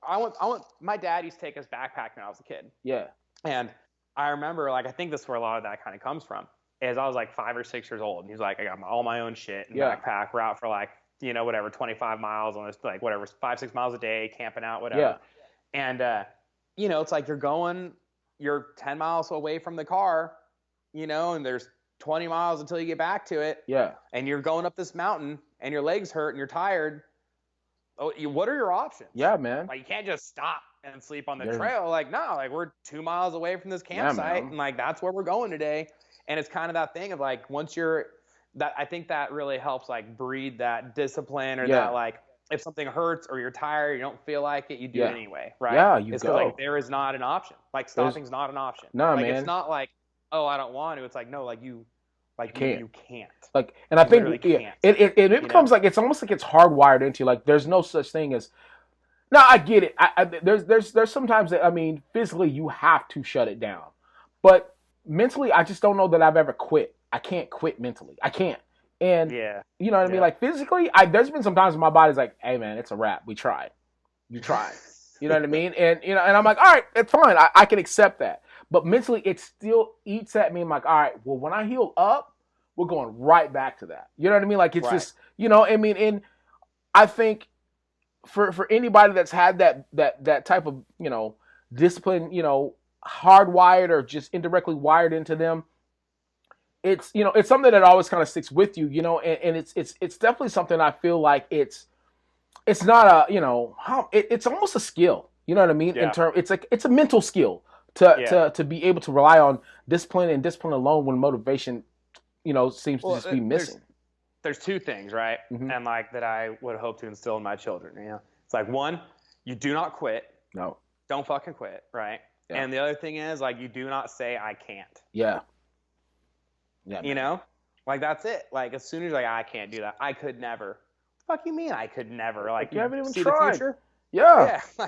I went. My dad used to take us backpacking when I was a kid. Yeah. And I remember, like, I think this is where a lot of that kind of comes from. Is I was like 5 or 6 years old, and he's like, I got all my own shit in backpack. We're out for like, you know, whatever, 25 miles on this, like whatever, 5-6 miles a day, camping out, whatever. Yeah. And you know, it's like you're 10 miles away from the car, you know, and there's 20 miles until you get back to it. Yeah. And you're going up this mountain, and your legs hurt, and you're tired. Oh, what are your options? Yeah, man. Like, you can't just stop and sleep on the trail. Like, no, like we're 2 miles away from this campsite, and like that's where we're going today. And it's kind of that thing of like, once you're that, I think that really helps like breed that discipline, or that like, if something hurts or you're tired, you don't feel like it, you do it anyway, right? Yeah, it's go. Like, there is not an option. Like, stopping's not an option. No, like, man. It's not like, oh, I don't want to. It's like, no, like you can't. Like, and I think it becomes like, it's almost like it's hardwired into you. Like, there's no such thing as. No, I get it. There's sometimes that, I mean, physically you have to shut it down, but mentally, I just don't know that I've ever quit. I can't quit mentally. I can't. And you know what I mean? Like, physically, there's been some times when my body's like, hey man, it's a wrap. We tried. You tried. You know what I mean? And you know, and I'm like, all right, it's fine. I can accept that. But mentally, it still eats at me. I'm like, all right, well, when I heal up, we're going right back to that. You know what I mean? Like, it's just, you know, I mean, and I think for anybody that's had that type of, you know, discipline, you know, hardwired or just indirectly wired into them, it's, you know, it's something that always kind of sticks with you, you know, and it's definitely something I feel like it's not a, you know, it's almost a skill, you know what I mean? In term, it's like, it's a mental skill to be able to rely on discipline and discipline alone when motivation, you know, seems to just be missing. There's 2 things, right? Mm-hmm. And like that I would hope to instill in my children, you know? It's like, 1, you do not quit. No. Don't fucking quit, right? Yeah. And the other thing is, like, you do not say I can't. Yeah. Yeah. You know? Like, that's it. Like, as soon as you're like, I can't do that. I could never. What the fuck you mean I could never? Like, you haven't even see tried. The future? Yeah. Yeah.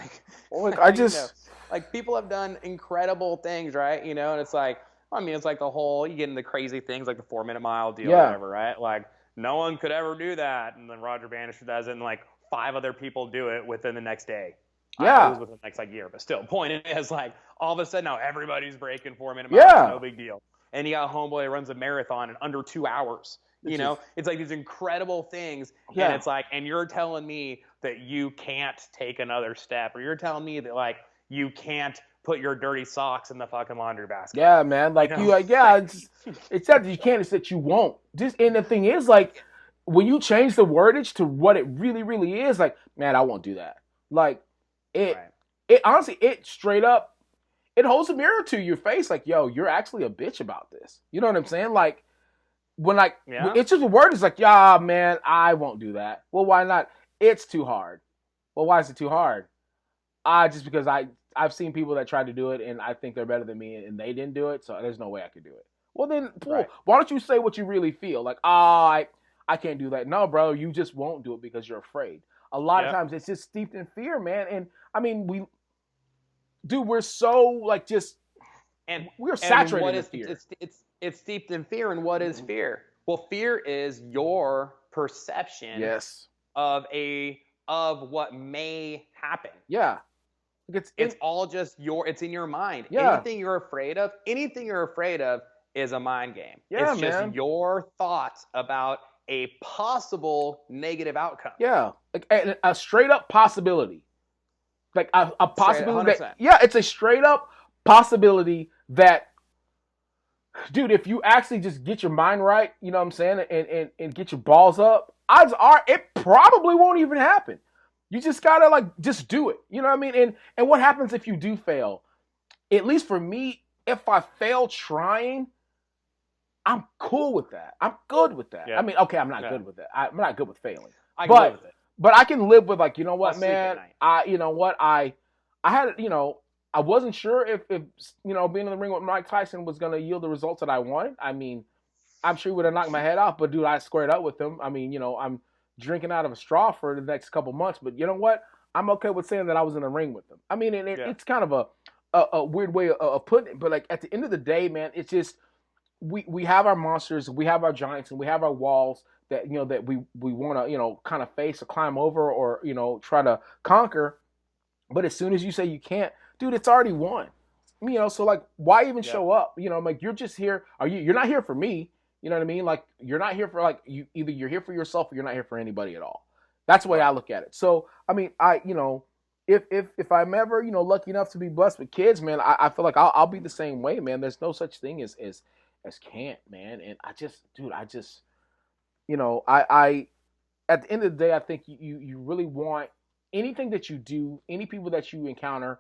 Like I just, you know, like, people have done incredible things, right? You know, and it's like, I mean, it's like the whole, you get into crazy things like the 4-minute mile deal or whatever, right? Like, no one could ever do that. And then Roger Bannister does it, and like 5 other people do it within the next day. Yeah. It was within the next like year, but still, point is like, all of a sudden now everybody's breaking 4-minute miles. Yeah. No big deal. And you got a homeboy who runs a marathon in under 2 hours. You know, it's like these incredible things. Yeah. And it's like, and you're telling me that you can't take another step, or you're telling me that like you can't put your dirty socks in the fucking laundry basket. Yeah, man. Like, you like, it's not that you can't, it's that you won't. And the thing is, like, when you change the wordage to what it really, really is, like, man, I won't do that. Like, it honestly, it straight up, it holds a mirror to your face. Like, yo, you're actually a bitch about this. You know what I'm saying? Like, when like, it's just a word. It's like, yeah, man, I won't do that. Well, why not? It's too hard. Well, why is it too hard? Just because I've seen people that tried to do it, and I think they're better than me, and they didn't do it, so there's no way I could do it. Well, then, Right. why don't you say what you really feel? Like, I can't do that. No, bro, you just won't do it because you're afraid. A lot of Yep. times it's just steeped in fear, man. And I mean, we're so like we're saturated what in is fear. it's steeped in fear. And what is fear? Well, fear is your perception Yes. of what may happen. Yeah. It's all just it's in your mind. Yeah. Anything you're afraid of is a mind game. Yeah, it's just man. your thoughts about a possible negative outcome. Yeah. Like a straight up possibility. Like a possibility that, yeah, it's a straight up possibility that, dude, if you actually just get your mind right, you know what I'm saying, and get your balls up, odds are it probably won't even happen. You just gotta like just do it. You know what I mean? And what happens if you do fail? At least for me, if I fail trying, I'm cool with that. I'm good with that. Yeah. I mean, okay, I'm not good with that. I'm not good with failing. I can live with it. But I can live with, like, you know what, I'll man? I had, I wasn't sure if being in the ring with Mike Tyson was going to yield the results that I wanted. I mean, I'm sure he would have knocked my head off, but dude, I squared up with him. I mean, I'm drinking out of a straw for the next couple months, but you know what? I'm okay with saying that I was in the ring with him. I mean, it's kind of a weird way of putting it, but like at the end of the day, man, it's just we have our monsters, we have our giants, and we have our walls that that we want to kind of face or climb over or try to conquer. But as soon as you say you can't, dude, it's already won. So like, why even show up? Like, you're just here. You're not here for me. You know what I mean? Like, you're not here for like either you're here for yourself or you're not here for anybody at all. That's the way I look at it. So I mean, if I'm ever lucky enough to be blessed with kids, man, I feel like I'll be the same way, man. There's no such thing as can't, man. And I at the end of the day, I think you really want anything that you do, any people that you encounter,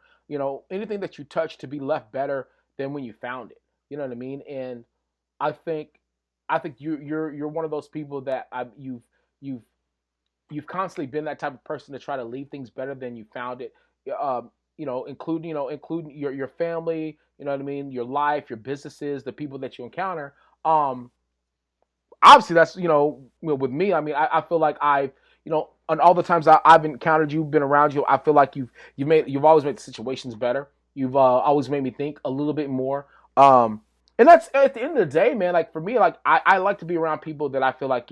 anything that you touch to be left better than when you found it. You know what I mean? And I think you're one of those people that you've constantly been that type of person to try to leave things better than you found it. Including your family, you know what I mean, your life, your businesses, the people that you encounter. Obviously that's with me. I mean, I feel like I've on all the times I've encountered you, been around you, I feel like you've always made the situations better. You've always made me think a little bit more. And that's at the end of the day, man. Like for me, like I like to be around people that I feel like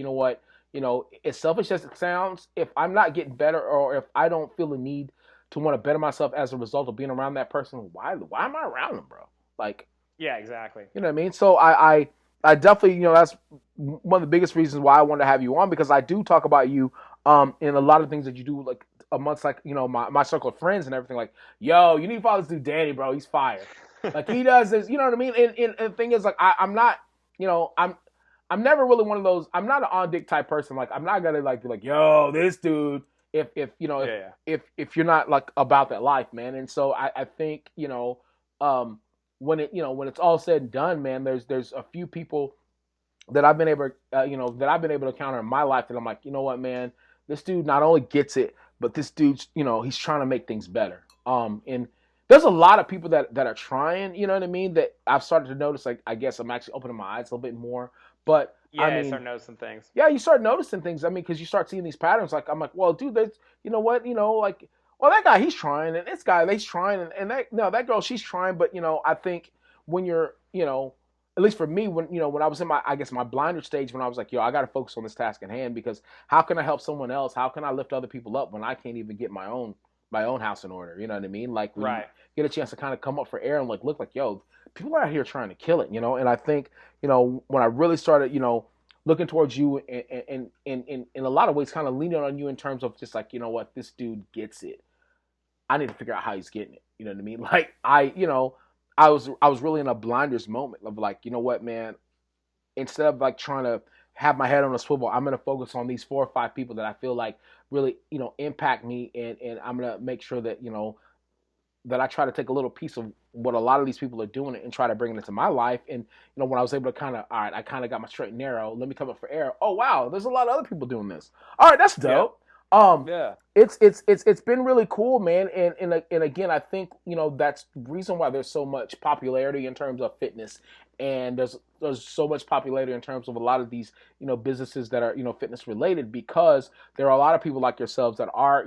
as selfish as it sounds, if I'm not getting better or if I don't feel the need to want to better myself as a result of being around that person, why am I around them, bro? Like, yeah, exactly. You know what I mean? So I definitely, that's one of the biggest reasons why I wanted to have you on, because I do talk about you in a lot of things that you do, like amongst like my circle of friends and everything. Like, yo, you need to follow this dude Danny, bro. He's fire. Like, he does this, you know what I mean? And the thing is, like, I'm not, I'm never really one of those. I'm not an on dick type person. Like, I'm not gonna like be like, yo, this dude. If you're not like about that life, man. And so I think when it's all said and done, man, there's a few people that I've been able to encounter in my life that I'm like, you know what, man, this dude not only gets it, but this dude's he's trying to make things better. And there's a lot of people that are trying, you know what I mean, that I've started to notice. Like, I guess I'm actually opening my eyes a little bit more. But yeah, I start noticing things. Yeah, you start noticing things. I mean, because you start seeing these patterns. Like, I'm like, well, dude, there's, like, well, that guy, he's trying, and this guy, he's trying, and that girl, she's trying. But I think when you're, at least for me, when I was in my blinder stage, when I was like, yo, I got to focus on this task at hand, because how can I help someone else? How can I lift other people up when I can't even get my own house in order? You know what I mean? Like, when you get a chance to kind of come up for air and like look like, yo, people are out here trying to kill it, And I think, when I really started, looking towards you and in a lot of ways kind of leaning on you in terms of just like, you know what, this dude gets it. I need to figure out how he's getting it. You know what I mean? Like, I was really in a blinders moment of like, you know what, man, instead of like trying to have my head on a swivel, I'm going to focus on these 4 or 5 people that I feel like really, impact me. And I'm going to make sure that, that I try to take a little piece of what a lot of these people are doing and try to bring it into my life. And, when I was able to all right, I kind of got my straight and narrow. Let me come up for air. Oh, wow, there's a lot of other people doing this. All right, that's dope. Um, Yeah. it's been really cool, man. And again, I think that's the reason why there's so much popularity in terms of fitness, and there's so much popularity in terms of a lot of these businesses that are fitness related, because there are a lot of people like yourselves that are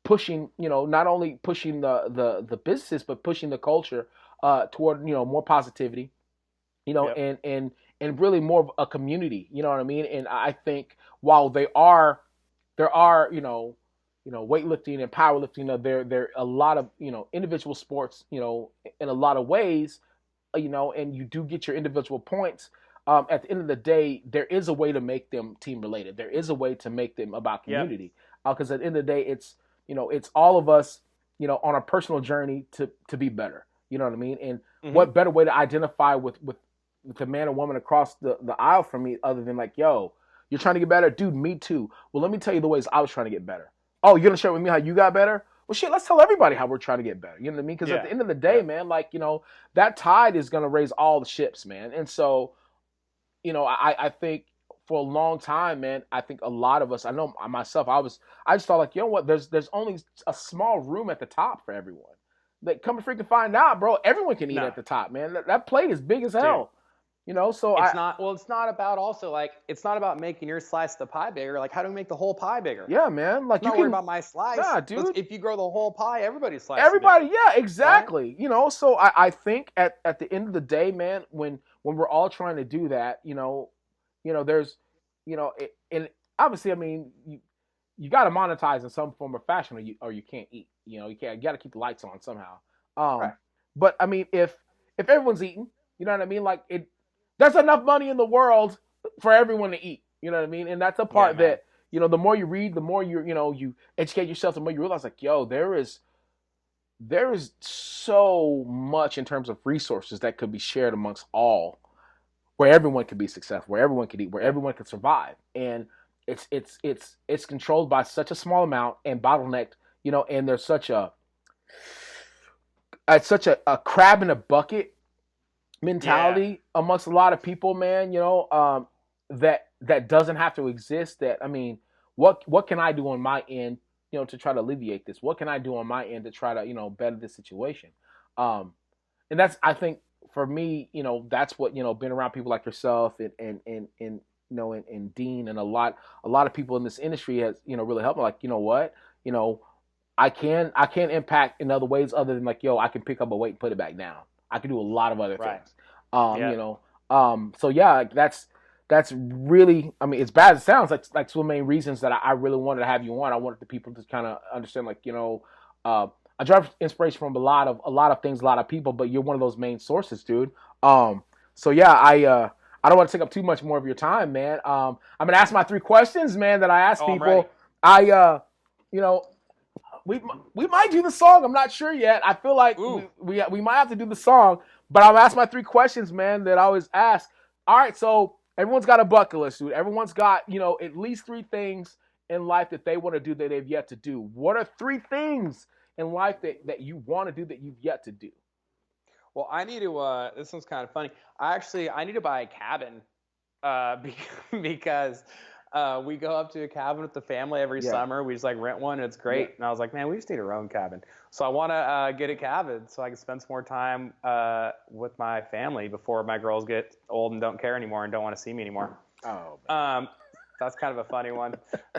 pushing not only pushing the businesses, but pushing the culture toward more positivity, Yep. and really more of a community. You know what I mean? And I think while there are weightlifting and powerlifting, there a lot of individual sports, in a lot of ways, and you do get your individual points. At the end of the day, there is a way to make them team related. There is a way to make them about Yep. community. Because at the end of the day, it's all of us, on a personal journey to be better. You know what I mean? And Hmm. what better way to identify with the man or woman across the aisle from me, other than like, yo, you're trying to get better, dude. Me too. Well, let me tell you the ways I was trying to get better. Oh, you're gonna share with me how you got better? Well, shit, let's tell everybody how we're trying to get better. You know what I mean? Because at Yeah. the end of the day, Yeah. man, like, that tide is gonna raise all the ships, man. And so, I think for a long time, man, I think a lot of us, I know myself, I just thought like, what? There's only a small room at the top for everyone. Like, come and freaking find out, bro. Everyone can eat No, at the top, man. That plate is big as dude. hell. So It's not, well, it's not about also like, it's not about making your slice of the pie bigger. Like, how do we make the whole pie bigger? yeah, man. Let's Like, you not worry can, about my slice. nah, Let's, dude. if you grow the whole pie, everybody's slice is Everybody, bigger, yeah, right? exactly. So I think at the end of the day, man, when we're all trying to do that, there's, and obviously, I mean, you got to monetize in some form or fashion, or you can't eat. You got to keep the lights on somehow. Right. But I mean, if everyone's eating, you know what I mean, like there's enough money in the world for everyone to eat. You know what I mean, and that's a Yeah, part man. that the more you read, the more you educate yourself, the more you realize like, yo, there is so much in terms of resources that could be shared amongst all, where everyone could be successful, where everyone could eat, where Yeah. everyone could survive, and it's controlled by such a small amount and bottlenecked, and there's such a it's such a crab in a bucket Yeah. mentality amongst a lot of people, man. That doesn't have to exist. That, I mean, what can I do on my end, to try to alleviate this? What can I do on my end to try to better this situation? Um, and that's, I think, for me, that's what being around people like yourself and Dean and a lot of people in this industry has really helped me. Like, what, you know, I can impact in other ways other than like, yo, I can pick up a weight and put it back down. I can do a lot of other Right. things. Yeah. So yeah, like, that's really, I mean, as bad as it sounds, like some of the main reasons that I really wanted to have you on. I wanted the people to kind of understand, like, uh, I draw inspiration from a lot of things, a lot of people, but you're one of those main sources, dude. So yeah, I don't want to take up too much more of your time, man. I'm gonna ask my 3 questions, man, that I ask Oh, I'm ready. people. You know, we might do the song. I'm not sure yet. I feel like Ooh. we might have to do the song, but I'll ask my 3 questions, man, that I always ask. All right, so everyone's got a bucket list, dude. Everyone's got at least 3 things in life that they want to do that they've yet to do. What are 3 things in life that you want to do that you've yet to do? Well, I need to. This one's kind of funny. I need to buy a cabin, because we go up to a cabin with the family every Yeah, summer. We just like rent one, and it's yeah. great. And I was like, man, we just need our own cabin. So I want to get a cabin so I can spend some more time with my family before my girls get old and don't care anymore and don't want to see me anymore. Oh, man. That's kind of a funny one.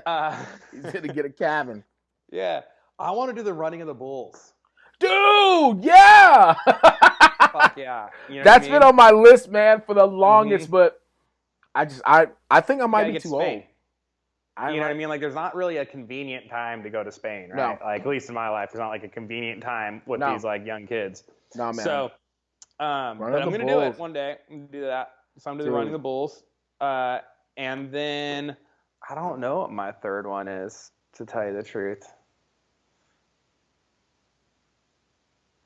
Uh, He's gonna get a cabin, yeah, I want to do the running of the bulls. dude. Yeah. Fuck yeah, you know what I That's been mean? on my list, man, for the Mm-hmm. longest, but I think I You might gotta be get to too old. Spain. I You know what I might mean? Like, there's not really a convenient time to go to Spain, right? no Like, at least in my life, there's not like a convenient time with no these like young kids. no man. So, Run but of I'm the gonna do it bulls, one day. I'm gonna do that. So I'm gonna do the running dude. the bulls. And then I don't know what my third one is, to tell you the truth.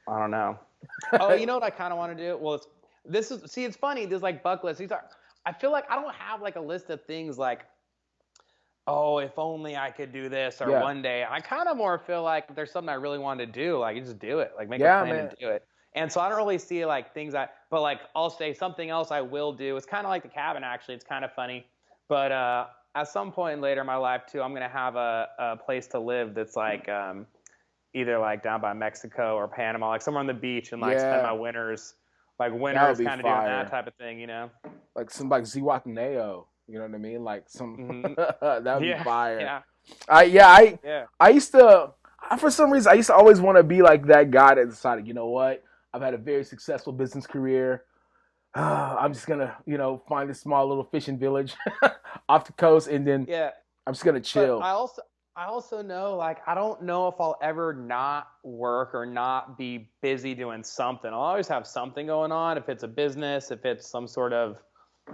I don't know. Oh, you know what I kind of want to do? Well, it's funny. There's like bucket lists. I feel like I don't have like a list of things like, oh, if only I could do this, or Yeah, one day. I kind of more feel like if there's something I really want to do, like you just do it, like make a yeah, plan and man. do it. And so I don't really see like things but like I'll say something else I will do. It's kind of like the cabin, actually. It's kind of funny, But at some point later in my life too, I'm gonna have a place to live that's like either like down by Mexico or Panama, like somewhere on the beach, and like spend my winters, like That would winters, be kind of doing fire. that type of thing, Like some like Zihuatanejo, you know what I mean? Like some Mm-hmm. that would be fire. Yeah. I used to, for some reason, I used to always want to be like that guy that decided, you know what? I've had a very successful business career. I'm just gonna, find this small little fishing village off the coast, and then I'm just gonna chill. But I also know, like, I don't know if I'll ever not work or not be busy doing something. I'll always have something going on. If it's a business, if it's some sort of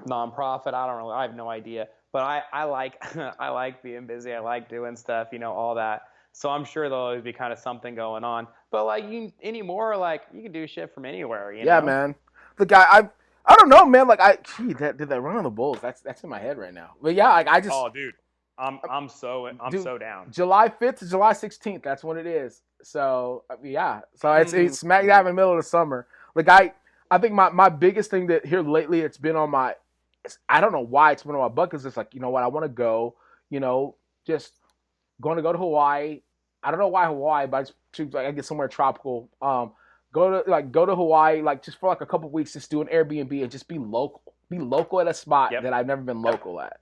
nonprofit, I have no idea. But I like I like being busy. I like doing stuff, all that. So I'm sure there'll always be kind of something going on. But like anymore, like you can do shit from anywhere, Yeah, man. The guy I don't know, man. Like did that run on the Bulls? That's in my head right now. But yeah, like I just. Oh, dude, I'm so down. July 5th to July 16th. That's when it is. So yeah. So it's smack dab in the middle of the summer. Like I think my biggest thing that here lately it's been on my. I don't know why it's been on my bucket. It's like, you know what, I want to go. Just going to go to Hawaii. I don't know why Hawaii, but I get somewhere tropical. Go to Hawaii, like just for like a couple weeks, just do an Airbnb and just be local. Be local at a spot that I've never been local at.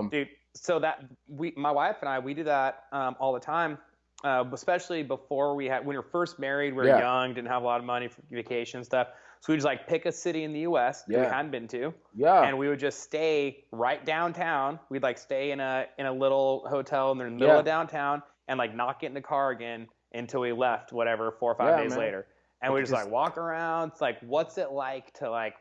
Dude, so that my wife and I, we do that all the time, especially before when we were first married, we were young, didn't have a lot of money for vacation and stuff. So we just like pick a city in the U.S. that we hadn't been to, and we would just stay right downtown. We'd like stay in a little hotel in the middle of downtown, and like not get in the car again until we left, whatever, 4 or 5 days later. And we just like walk around. It's like, what's it like to like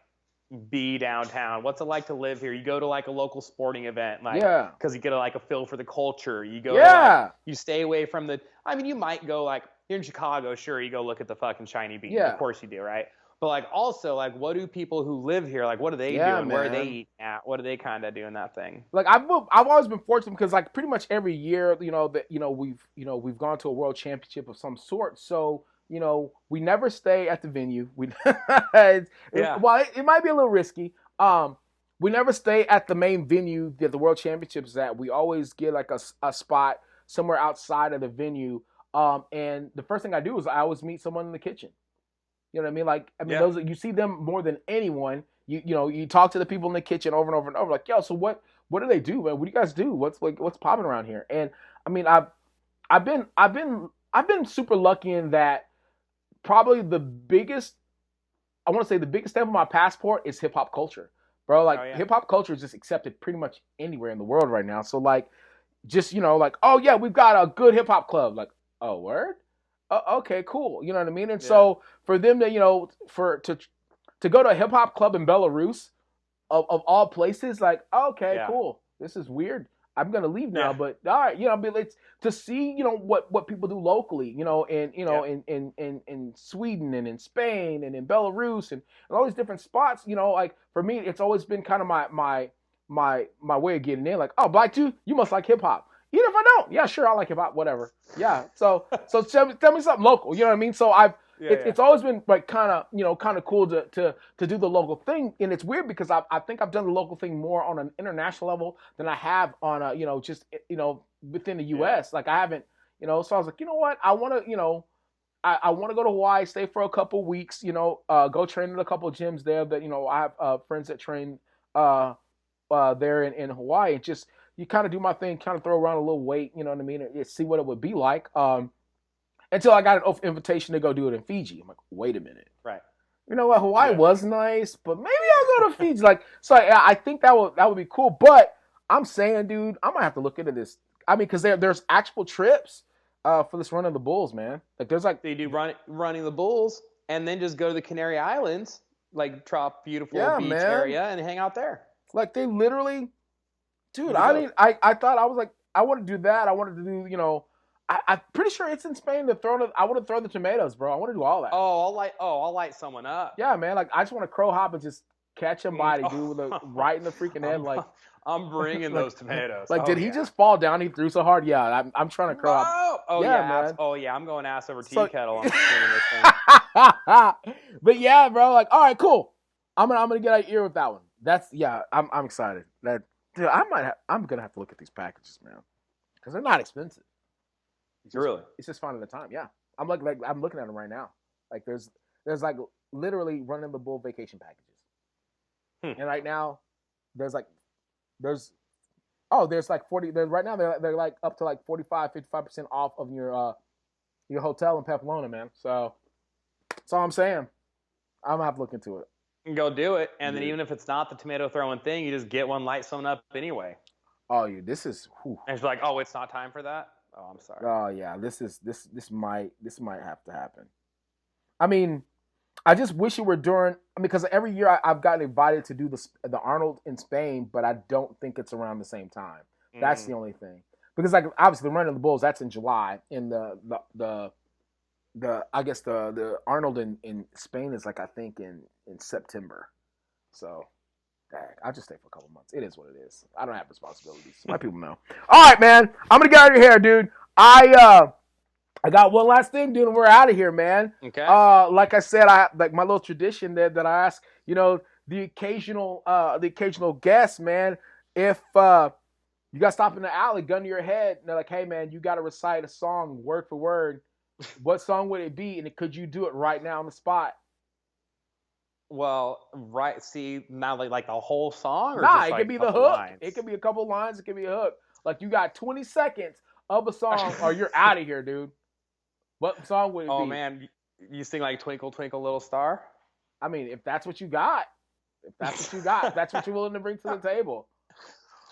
be downtown? What's it like to live here? You go to like a local sporting event, like, because you get like a feel for the culture. You go, you stay away from you might go like, you're in Chicago, sure, you go look at the fucking shiny beach. Of course you do, right? But like also like, what do people who live here, like, what are they doing? Man. Where are they eating at? What are they kind of doing that thing? Like I've always been fortunate because like pretty much every year, we've gone to a world championship of some sort. So, we never stay at the venue. While it might be a little risky, we never stay at the main venue that the World Championships is at. We always get like a spot somewhere outside of the venue. And the first thing I do is I always meet someone in the kitchen. You know what I mean? Like, those you see them more than anyone. You talk to the people in the kitchen over and over and over. Like, yo, so what do they do, man? What do you guys do? What's popping around here? And I mean, I've been super lucky in that. Probably the biggest step of my passport is hip hop culture, bro. Like hip hop culture is just accepted pretty much anywhere in the world right now. So like, just like, oh yeah, we've got a good hip hop club. Like, oh word, okay, cool. You know what I mean? And so for them to to go to a hip hop club in Belarus, of all places, like, okay, cool. This is weird. I'm gonna leave now, but all right, it's to see, what people do locally, in Sweden and in Spain and in Belarus and all these different spots, like for me, it's always been kind of my way of getting in. Like, oh, Black dude, you must like hip hop. Even if I don't, yeah, sure, I like hip hop, whatever. Yeah, so tell me something local. You know what I mean? So it's always been like kind of cool to do the local thing, and it's weird because I think I've done the local thing more on an international level than I have on a just within the U.S. Like I haven't so I was like, you know what, I want to I want to go to Hawaii, stay for a couple weeks, go train in a couple gyms there that I have friends that train there in Hawaii, and just you kind of do my thing, kind of throw around a little weight, you know what I mean, and see what it would be like. Until I got an invitation to go do it in Fiji. I'm like, wait a minute. Right. You know what? Hawaii was nice, but maybe I'll go to Fiji. Like, so I think that would be cool. But I'm saying, dude, I might have to look into this. I mean, because there's actual trips for this run of the Bulls, man. Like, there's like they do running the Bulls, and then just go to the Canary Islands, like beautiful beach area, and hang out there. Like they literally, dude. I thought I was like, I want to do that. I wanted to do, I'm pretty sure it's in Spain I want to throw the tomatoes, bro. I want to do all that. I'll light someone up. Yeah, man. Like I just want to crow hop and just catch somebody, dude, right in the freaking head. Like I'm bringing those tomatoes. Like, did he just fall down? He threw so hard. Yeah, I'm trying to crow hop. Oh yeah, man. Oh yeah, I'm going ass over tea kettle. I'm swinging this thing. But yeah, bro. Like, all right, cool. I'm gonna get out of ear with that one. I'm excited. Dude, I'm gonna have to look at these packages, man, because they're not expensive. Really? It's just finding the time. Yeah, I'm looking at them right now. Like there's like literally running the bull vacation packages, and right now there's like there's there's like 40. Right now they're like up to like 45-55% off of your hotel in Pamplona, man. So that's all I'm saying. I'm gonna have to look into it. Go do it, and then even if it's not the tomato throwing thing, you just get one, light someone up anyway. Oh, yeah, this is. Whew. And it's like, oh, it's not time for that. Oh, I'm sorry. Oh yeah, this might have to happen. I mean, I just wish it were during. I mean, because every year I've gotten invited to do the Arnold in Spain, but I don't think it's around the same time. That's the only thing. Because like obviously the Run of the Bulls, that's in July, and the I guess the Arnold in Spain is like I think in September. So, dang, I'll just stay for a couple months. It is what it is. I don't have responsibilities. My people know. All right, man. I'm gonna get out of here, dude. I got one last thing, dude, and we're out of here, man. Okay. Like I said, I like my little tradition that I ask, the occasional guest, man, if you got stopped in the alley, gun to your head, and they're like, hey, man, you got to recite a song word for word. What song would it be, and could you do it right now on the spot? Well, right. See, now like the whole song, or nah, just it like could be the hook. Lines? It could be a couple lines. It could be a hook. Like you got 20 seconds of a song, or you're out of here, dude. What song would it be? Oh man, you sing like "Twinkle Twinkle Little Star"? I mean, if that's what you got, if that's what you're willing to bring to the table.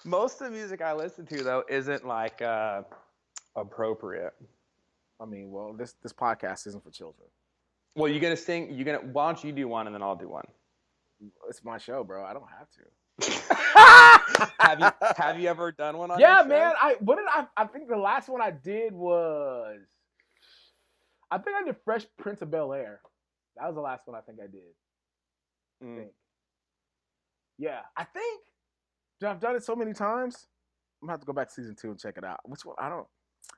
Most of the music I listen to though isn't like appropriate. I mean, well, this podcast isn't for children. Well, you gonna sing? Why don't you do one and then I'll do one? It's my show, bro. I don't have to. Have you ever done one on? Yeah, man. I think the last one I did was. I think I did Fresh Prince of Bel-Air. That was the last one I think I did. I think. Yeah, I think. Dude, I've done it so many times. I'm gonna have to go back to season 2 and check it out. Which one? I don't.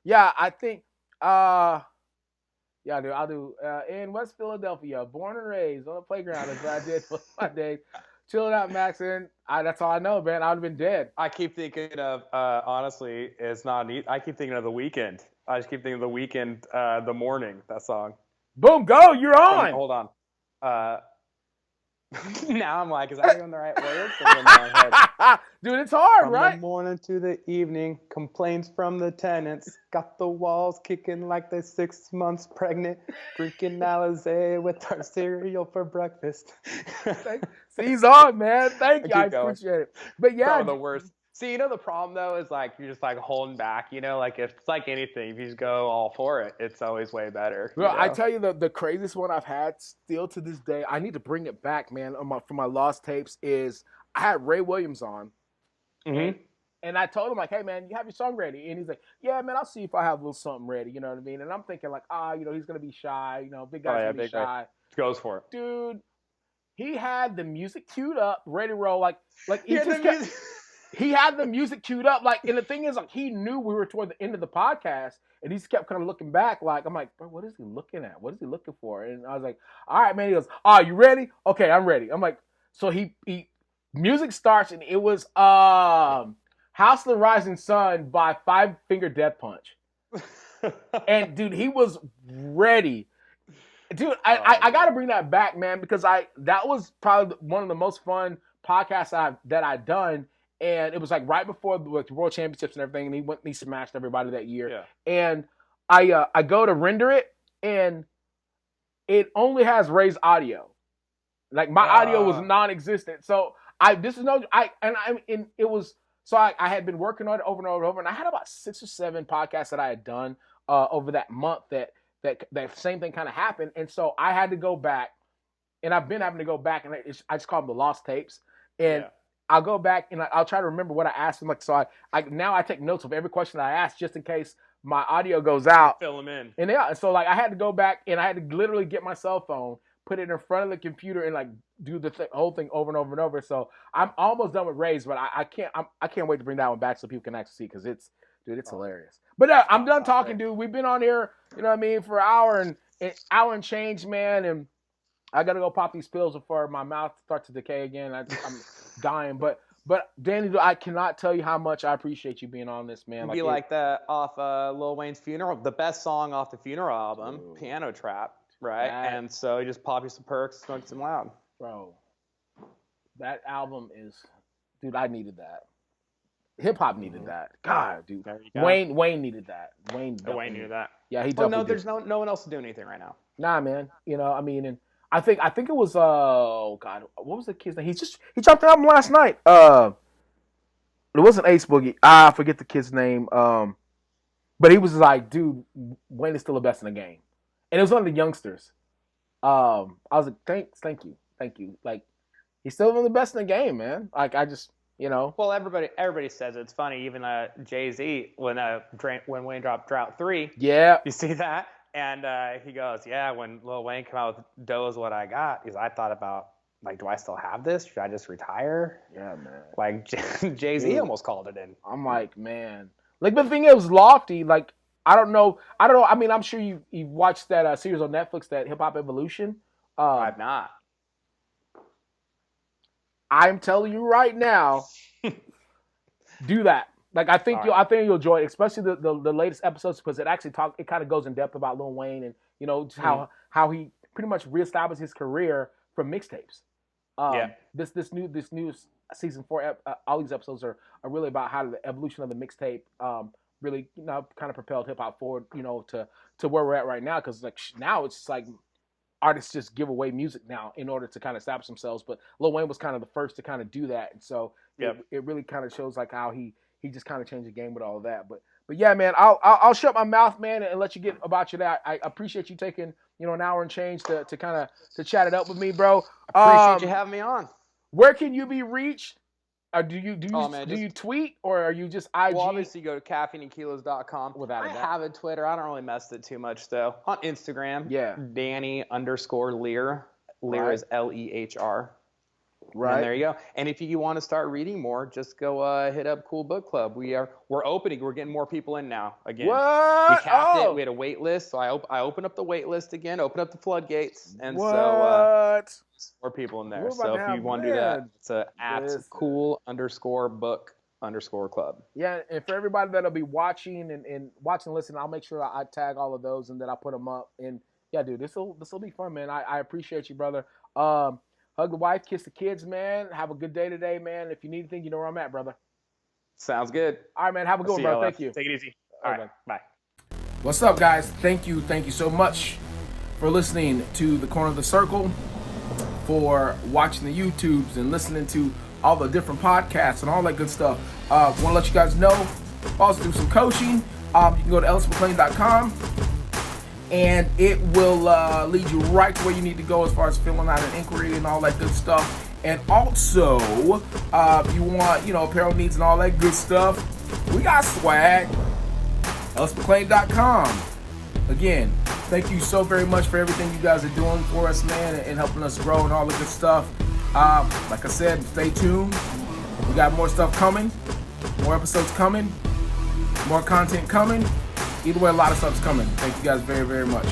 Yeah, I think. Yeah, dude. I'll do in West Philadelphia, born and raised on the playground. That's what I did for my day. Chilling out, Maxon. That's all I know, man. I would have been dead. I keep thinking of honestly, it's not neat. I keep thinking of The Weeknd. I just keep thinking of The Weeknd, The Morning, that song. Boom, go, you're on. Hold on. Now I'm like, is that even the right words? Dude, it's hard, from right? From the morning to the evening, complaints from the tenants. Got the walls kicking like they're 6 months pregnant. Drinking Alizé with our cereal for breakfast. He's on, man. Thank you. I appreciate it. But yeah. Some of the worst. See, the problem though is like you're just like holding back, like if it's like anything, if you just go all for it, it's always way better. Well, I tell you the craziest one I've had still to this day, I need to bring it back, man, for my lost tapes is I had Ray Williams on. Mm-hmm. And I told him like, hey man, you have your song ready? And he's like, yeah, man, I'll see if I have a little something ready, you know what I mean? And I'm thinking like, he's gonna be shy, big guy's gonna be shy. Goes for it. Dude, he had the music queued up, ready to roll, like he had the music queued up, like, and the thing is, like, he knew we were toward the end of the podcast, and he just kept kind of looking back, like, I'm like, bro, what is he looking at? What is he looking for? And I was like, all right, man. He goes, you ready? Okay, I'm ready. I'm like, so he music starts, and it was House of the Rising Sun by Five Finger Death Punch, and dude, he was ready. Dude, I got to bring that back, man, because that was probably one of the most fun podcasts that I've done. And it was like right before the World Championships and everything, and he went and he smashed everybody that year. Yeah. And I go to render it, and it only has Ray's audio. Like my audio was non-existent. So it was so I had been working on it over and over and over, and I had about 6 or 7 podcasts that I had done over that month that same thing kind of happened, and so I had to go back, and I've been having to go back, and I just call them the lost tapes, and. Yeah. I'll go back and I'll try to remember what I asked him. Like, so I take notes of every question I ask just in case my audio goes out. Fill them in. And yeah, so like I had to go back and I had to literally get my cell phone, put it in front of the computer, and like do the whole thing over and over and over. So I'm almost done with Ray's, but I can't wait to bring that one back so people can actually see because it's hilarious. But I'm done talking, dude. We've been on here, you know what I mean, for an hour and change, man, and I gotta go pop these pills before my mouth starts to decay again. I'm dying, but But Danny, I cannot tell you how much I appreciate you being on this, man. Be like that off Lil Wayne's funeral, the best song off the funeral album, Piano Trap, right? And so you just pop you some perks, smoke some loud. Bro, that album is, dude, I needed that. Hip hop needed that. God, dude. Wayne needed that. Wayne needed that. Yeah, he definitely. There's no one else to do anything right now. Nah, man. You know, I mean, and I think it was oh God, what was the kid's name? He dropped the album last night. It wasn't Ace Boogie. I forget the kid's name. But he was like, dude, Wayne is still the best in the game, and it was one of the youngsters. I was like, thank you. Like, he's still one of the best in the game, man. Like, I just, you know. Well, everybody says it. It's funny. Even Jay-Z, when Wayne dropped Drought 3. Yeah. You see that? And he goes, yeah, when Lil Wayne came out with Doe Is What I Got, because I thought about, like, do I still have this? Should I just retire? Yeah, man. Like, Jay-Z almost called it in. I'm like, man. Like, but the thing is, Lofty, like, I don't know. I mean, I'm sure you've watched that series on Netflix, that Hip Hop Evolution. I've not. I'm telling you right now, do that. Like, I think you'll enjoy it, especially the latest episodes, because it kind of goes in depth about Lil Wayne and, you know, how he pretty much reestablished his career from mixtapes. This new season 4, all these episodes are really about how the evolution of the mixtape really, you know, kind of propelled hip hop forward, you know, to where we're at right now. Because like now it's just like artists just give away music now in order to kind of establish themselves. But Lil Wayne was kind of the first to kind of do that, and so it really kind of shows like how he just kind of changed the game with all of that. But yeah, man, I'll shut my mouth, man, and let you get about your day. I appreciate you taking, you know, an hour and change to kind of to chat it up with me, bro. Appreciate you having me on. Where can you be reached? Do you tweet, or are you just IG? Well, obviously, go to caffeineandkilos.com. I have a Twitter. I don't really mess with it too much, though. On Instagram, Danny_Lehr. Lehr is LEHR. Right. And there you go. And if you want to start reading more, just go hit up Cool Book Club. We're opening. We're getting more people in now. Again, what? We capped it. We had a wait list, so I opened up the wait list again. Open up the floodgates, and so more people in there. So if you want to do that, it's at cool_book_club. Yeah, and for everybody that'll be watching and listen, I'll make sure I tag all of those and then I'll put them up. And yeah, dude, this will be fun, man. I appreciate you, brother. Hug the wife, kiss the kids, man. Have a good day today, man. If you need anything, you know where I'm at, brother. Sounds good. All right, man. Have a good one, brother. Thank you. Take it easy. All right, bye. What's up, guys? Thank you so much for listening to The Corner of the Circle, for watching the YouTubes and listening to all the different podcasts and all that good stuff. Want to let you guys know, also do some coaching. You can go to ellismcclain.com. and it will lead you right to where you need to go as far as filling out an inquiry and all that good stuff. And also, if you want, you know, apparel needs and all that good stuff, we got swag. ellismcclain.com. Again, thank you so very much for everything you guys are doing for us, man, and helping us grow and all the good stuff. Like I said, stay tuned. We got more stuff coming, more episodes coming, more content coming. Either way, a lot of stuff's coming. Thank you guys very, very much.